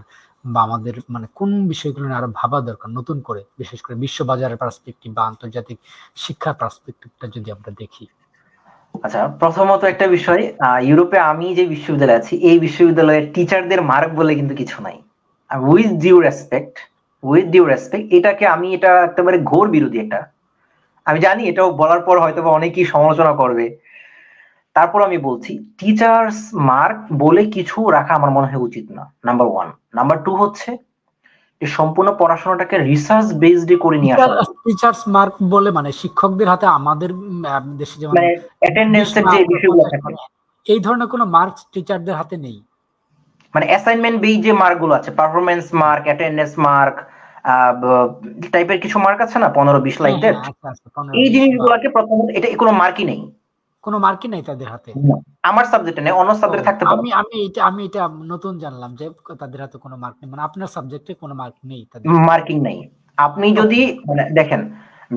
Speaker 1: বা আমাদের মানে কোন বিষয়গুলো নিয়ে আরো ভাবা দরকার নতুন করে, বিশেষ করে বিশ্ববাজারের পার্সপেক্টিভ বা আন্তর্জাতিক শিক্ষার পার্সপেক্টিভটা যদি আমরা দেখি।
Speaker 2: আচ্ছা, প্রথমত একটা বিষয়, ইউরোপে আমি যে বিশ্ববিদ্যালয়ে আছি এই বিশ্ববিদ্যালয়ের টিচারদের মার্ক বলে কিন্তু কিছু নাই। উইথ ডিউ রেসপেক্ট, এটাকে আমি এটা একেবারে ঘোর বিরোধী একটা। আমি জানি এটাও বলার পর হয়তো বা অনেকেই সমালোচনা করবে, তারপর আমি বলছি টিচার্স মার্ক বলে কিছু রাখা আমার মনে হয় উচিত না, নাম্বার ওয়ান। নাম্বার টু হচ্ছে যে সম্পূর্ণ পড়াশোনাটাকে রিসার্চ বেসড করে নিয়ে আসা উচিত।
Speaker 1: টিচার্স মার্ক বলে মানে শিক্ষকদের হাতে আমাদের দেশে যেমন
Speaker 2: মানে
Speaker 1: 20
Speaker 2: অ্যাটেন্ডেন্সের যে
Speaker 1: মার্ক বা
Speaker 2: বিষয়গুলো
Speaker 1: 50
Speaker 2: থাকে,
Speaker 1: মার্ক, এই ধরনের কোনো মার্কস টিচারদের হাতে নেই।
Speaker 2: মানে অ্যাসাইনমেন্ট বেস যে মার্ক গুলো আছে, পারফরমেন্স মার্ক, অ্যাটেন্ডেন্স মার্ক টাইপের কিছু মার্ক আছে না, 15-20 লাইক
Speaker 1: হ্যাঁ,
Speaker 2: দ্যাট।
Speaker 1: হ্যাঁ, আচ্ছা আচ্ছা, 15
Speaker 2: এই
Speaker 1: 20 বা
Speaker 2: জিনিসগুলোকে প্রথমত এটা কোনো মার্কই নেই।
Speaker 1: কোনো মার্কই নেই তাদের হাতে।
Speaker 2: আমার সাবজেক্টে নেই, অন্য
Speaker 1: ও,
Speaker 2: সাবজেক্টে থাকতে পারে।
Speaker 1: আমি এটা নতুন জানলাম যে তাদের হাতে কোনো মার্ক নেই, মানে আপনার সাবজেক্টে কোনো মার্ক নেই তাদের হাতে।
Speaker 2: মার্কিং নেই। আপনি যদি
Speaker 1: ওকে।
Speaker 2: মানে দেখেন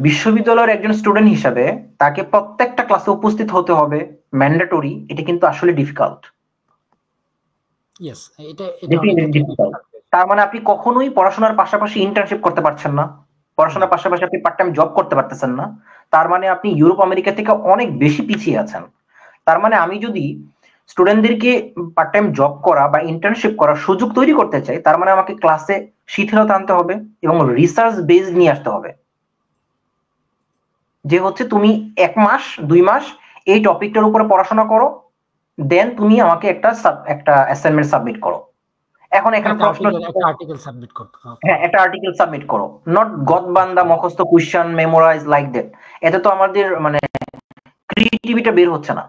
Speaker 2: বিশ্ববিদ্যালয়ের একজন স্টুডেন্ট হিসাবে তাকে প্রত্যেকটা ক্লাসে উপস্থিত হতে হবে, ম্যান্ডেটরি। এটা কিন্তু আসলে ডিফিকাল্ট,
Speaker 1: ইয়েস, এটা অনেকের
Speaker 2: ডেফিনেটলি
Speaker 1: জন্য
Speaker 2: ডিফিকাল্ট। তার মানে আপনি কখনোই পড়াশোনার পাশাপাশি ইন্টার্নশিপ করতে পারছেন না, পড়াশোনার পাশাপাশি আপনি পার্ট টাইম জব করতে পারতেছেন না। তার মানে আপনি ইউরোপ আমেরিকা থেকে অনেক বেশি পিছিয়ে আছেন। তার মানে আমি যদি স্টুডেন্টদেরকে পার্ট টাইম জব করা বা ইন্টার্নশিপ করার সুযোগ তৈরি করতে চাই, তার মানে আমাকে ক্লাসে শিথিলতা আনতে হবে এবং রিসার্চ বেস নিয়ে আসতে হবে, যে হচ্ছে তুমি 1 মাস 2 মাস এই টপিকটার উপরে পড়াশোনা করো, দেন তুমি আমাকে একটা অ্যাসাইনমেন্ট সাবমিট করো। এখন এখানে প্রশ্ন,
Speaker 1: একটা আর্টিকেল সাবমিট করতে হবে।
Speaker 2: হ্যাঁ একটা আর্টিকেল সাবমিট করো, নট গদবান্দা মুখস্থ কোশ্চেন মেমোরাইজ লাইক দ্যাট। এতে তো আমাদের মানে ক্রিয়েটিভিটি বের হচ্ছে না।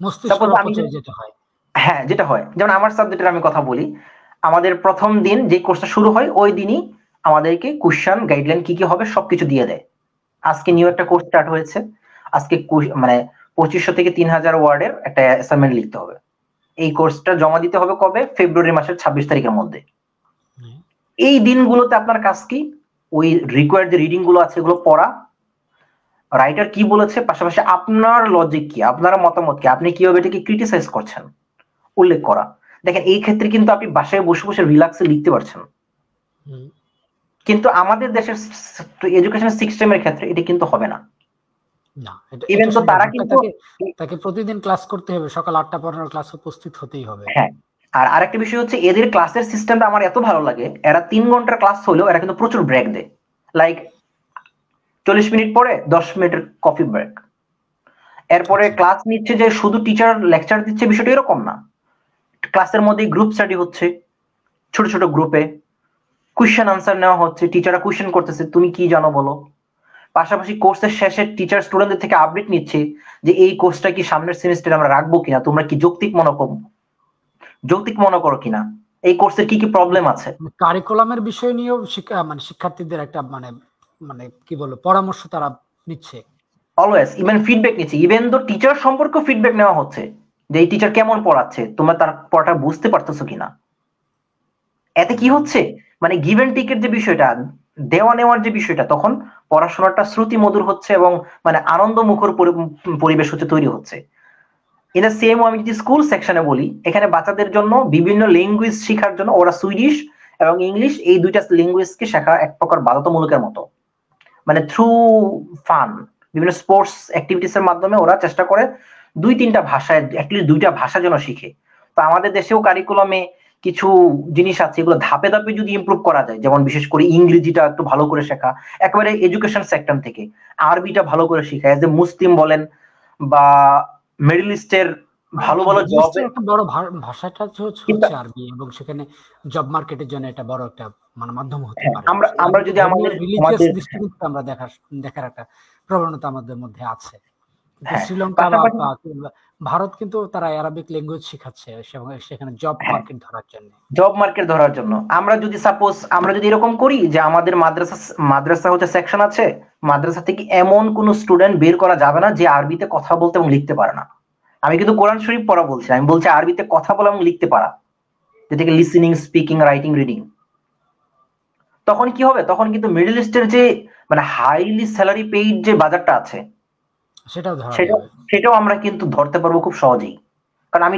Speaker 1: মস্তিষ্কের অপচয় যেটা হয়।
Speaker 2: হ্যাঁ যেটা হয়, যেমন আমার সাবজেক্টের আমি কথা বলি, আমাদের প্রথম দিন যে কোর্সটা শুরু হয় ওই দিনই আমাদেরকে কোশ্চেন গাইডলাইন কি কি হবে সবকিছু দিয়ে দেয়। আজকে নিউ একটা কোর্স স্টার্ট হয়েছে, আজকে মানে 2500 থেকে 3000 ওয়ার্ডের একটা অ্যাসাইনমেন্ট লিখতে হবে। এই কোর্সটা জমা দিতে হবে কবে? ফেব্রুয়ারি মাসের 26 তারিখের মধ্যে। এই দিনগুলোতে আপনার কাজ কি? ওই রিকোয়ার্ড যে রিডিং গুলো আছে এগুলো পড়া, রাইটার কি বলেছে, পাশাপাশি আপনার লজিক কি, আপনার মতামত কি, আপনি কিভাবে এটাকে ক্রিটিসাইজ করছেন উল্লেখ করা। দেখেন এই ক্ষেত্রে কিন্তু আপনি বাসায় বসে বসে রিল্যাক্সে লিখতে পারছেন, কিন্তু আমাদের দেশের এডুকেশন সিস্টেমের ক্ষেত্রে এটা কিন্তু হবে না। ইভেন তো তারা কিন্তু
Speaker 1: তাকে প্রতিদিন ক্লাস করতে হবে, সকাল 8টা 15 ক্লাস উপস্থিত হতেই হবে।
Speaker 2: হ্যাঁ, আর আরেকটা বিষয় হচ্ছে এদের ক্লাসের সিস্টেমটা আমার এত ভালো লাগে, এরা 3 ঘন্টার ক্লাস হলেও এরা কিন্তু প্রচুর ব্রেক দেয়, লাইক 40 মিনিট পরে 10 মিনিটের কফি ব্রেক। এরপরে ক্লাস নিচ্ছে যে শুধু টিচার লেকচার দিচ্ছে বিষয়টা এরকম না, ক্লাসের মধ্যে গ্রুপ স্টাডি হচ্ছে, ছোট ছোট গ্রুপে কোশ্চেন আনসার নেওয়া হচ্ছে, টিচাররা কোশ্চেন করতেছে তুমি কি জানো বলো। পাশাপাশি কোর্সের শেষে টিচার স্টুডেন্টদের থেকে আপডেট নিচ্ছে যে এই কোর্সটা কি সামনের সেমিস্টারে আমরা রাখবো কিনা, তোমরা কি যৌক্তিক মনে করো কিনা, এই কোর্সের কি কি প্রবলেম আছে।
Speaker 1: কারিকুলামের বিষয় নিয়েও মানে শিক্ষার্থীদের একটা মানে কি বলবো পরামর্শ তারা নিচ্ছে,
Speaker 2: অলওয়েজ ইভেন ফিডব্যাক নিচ্ছে, ইভেন তো টিচার সম্পর্কে ফিডব্যাক নেওয়া হচ্ছে যে এই টিচার কেমন পড়াচ্ছে, তোমরা তার পড়াটা বুঝতে পারতেছো কিনা। এতে কি হচ্ছে, মানে গিভ এন্ড টেকের যে বিষয়টা, দেওয়া নেওয়ার যে বিষয়টা, তখন পড়াশোনাটা শ্রুতি মধুর হচ্ছে এবং মানে আনন্দ মুখর পরিবেশ হচ্ছে তৈরি হচ্ছে। ইন দ্য সেম আমি যদি স্কুল সেকশনে বলি, এখানে বাচ্চাদের জন্য বিভিন্ন ল্যাঙ্গুয়েজ শেখার জন্য ওরা সুইডিশ এবং ইংলিশ এই দুইটা ল্যাঙ্গুয়েজকে শেখা এক প্রকার বাধ্যতামূলকের মতো, মানে থ্রু ফান বিভিন্ন স্পোর্টস অ্যাক্টিভিটিস এর মাধ্যমে ওরা চেষ্টা করে 2-3টা ভাষায় অ্যাটলিস্ট 2টা ভাষা যেন শিখে। তো আমাদের দেশেও কারিকুলামে কিছু জিনিস আছে, এগুলো ধাপে ধাপে যদি ইমপ্রুভ করা যায়, যেমন বিশেষ করে ইংরেজিটা একটু ভালো করে শেখা, একেবারে এডুকেশন সেক্টর থেকে আরবিটা ভালো করে শেখা, এজ এ মুসলিম বলেন বা মিডল ইস্টের ভালো ভালো জব,
Speaker 1: একটা বড় ভাষাটা হচ্ছে আরবি, এবং সেখানে জব মার্কেটের জন্য এটা বড় একটা মানে মাধ্যম হতে পারে।
Speaker 2: আমরা যদি আমাদের
Speaker 1: রিলিজিয়াস দৃষ্টিকোণ আমরা দেখার একটা প্রবণতা আমাদের মধ্যে আছে। শ্রীলঙ্কা বা ভারত কিন্তু তারা আরবিক ল্যাঙ্গুয়েজ শেখাচ্ছে সেখানে জব মার্কেট ধরার জন্য। আমরা যদি এরকম করি যে আমাদের মাদ্রাসা হচ্ছে সেকশন আছে, মাদ্রাসা থেকে এমন কোন স্টুডেন্ট বের করা যাবে না যে আরবিতে কথা বলতে এবং লিখতে পারে না। আমি কিন্তু কোরআন শরীফ পড়া বলছি, আমি বলছি আরবিতে কথা বলা এবং লিখতে পারা, যেটাকে লিসেনিং, স্পিকিং, রাইটিং, রিডিং। তখন কি হবে, তখন কিন্তু মিডল ইস্টের যে মানে হাইলি স্যালারি পেইড যে বাজারটা আছে সেটাও আমরা কিন্তু ধরতে পারবো খুব সহজেই। কারণ আমি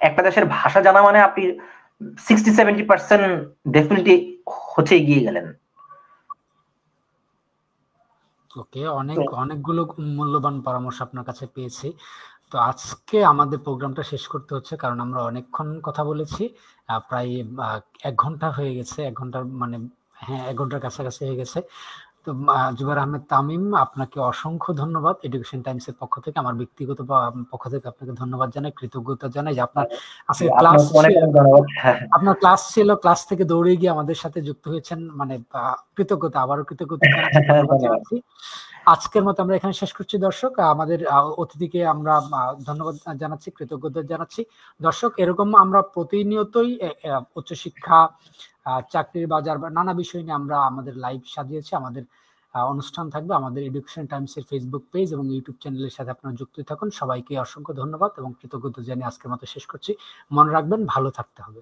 Speaker 1: একটা দেশের ভাষা জানা মানে আপনি 60-70% ডেফিনেটলি হচ্ছে এগিয়ে গেলেন। ওকে, অনেকগুলো মূল্যবান পরামর্শ আপনার কাছে পেয়েছি। তো আজকে আমাদের প্রোগ্রামটা শেষ করতে হচ্ছে, কারণ আমরা অনেকক্ষণ কথা বলেছি, প্রায় 1 ঘন্টা হয়ে গেছে, 1 ঘন্টার মানে হ্যাঁ 1 ঘন্টার কাছাকাছি হয়ে গেছে। তো জুবায়ের আহমেদ তামিম, আপনাকে অসংখ্য ধন্যবাদ এডুকেশন টাইমস এর পক্ষ থেকে, আমার ব্যক্তিগত পক্ষ থেকে আপনাকে ধন্যবাদ জানাই, কৃতজ্ঞতা জানাই যে আপনার আজকে আপনার ক্লাস ছিল, ক্লাস থেকে দৌড়ে গিয়ে আমাদের সাথে যুক্ত হয়েছেন, মানে আবারও কৃতজ্ঞতা জানাচ্ছি। আজকের মতো আমরা এখানে শেষ করছি দর্শক। আমাদের অতিথিকে আমরা ধন্যবাদ জানাচ্ছি, কৃতজ্ঞতা জানাচ্ছি। দর্শক, এরকম আমরা প্রতিনিয়তই উচ্চশিক্ষা, চাকরির বাজার বা নানা বিষয় নিয়ে আমরা আমাদের লাইভ সাজিয়েছি। আমাদের অনুষ্ঠান থাকবে আমাদের এডুকেশন টাইমস এর ফেসবুক পেজ এবং ইউটিউব চ্যানেলের সাথে আপনারা যুক্ত থাকুন। সবাইকে অসংখ্য ধন্যবাদ এবং কৃতজ্ঞতা জানিয়ে আজকের মতো শেষ করছি। মনে রাখবেন, ভালো থাকতে হবে।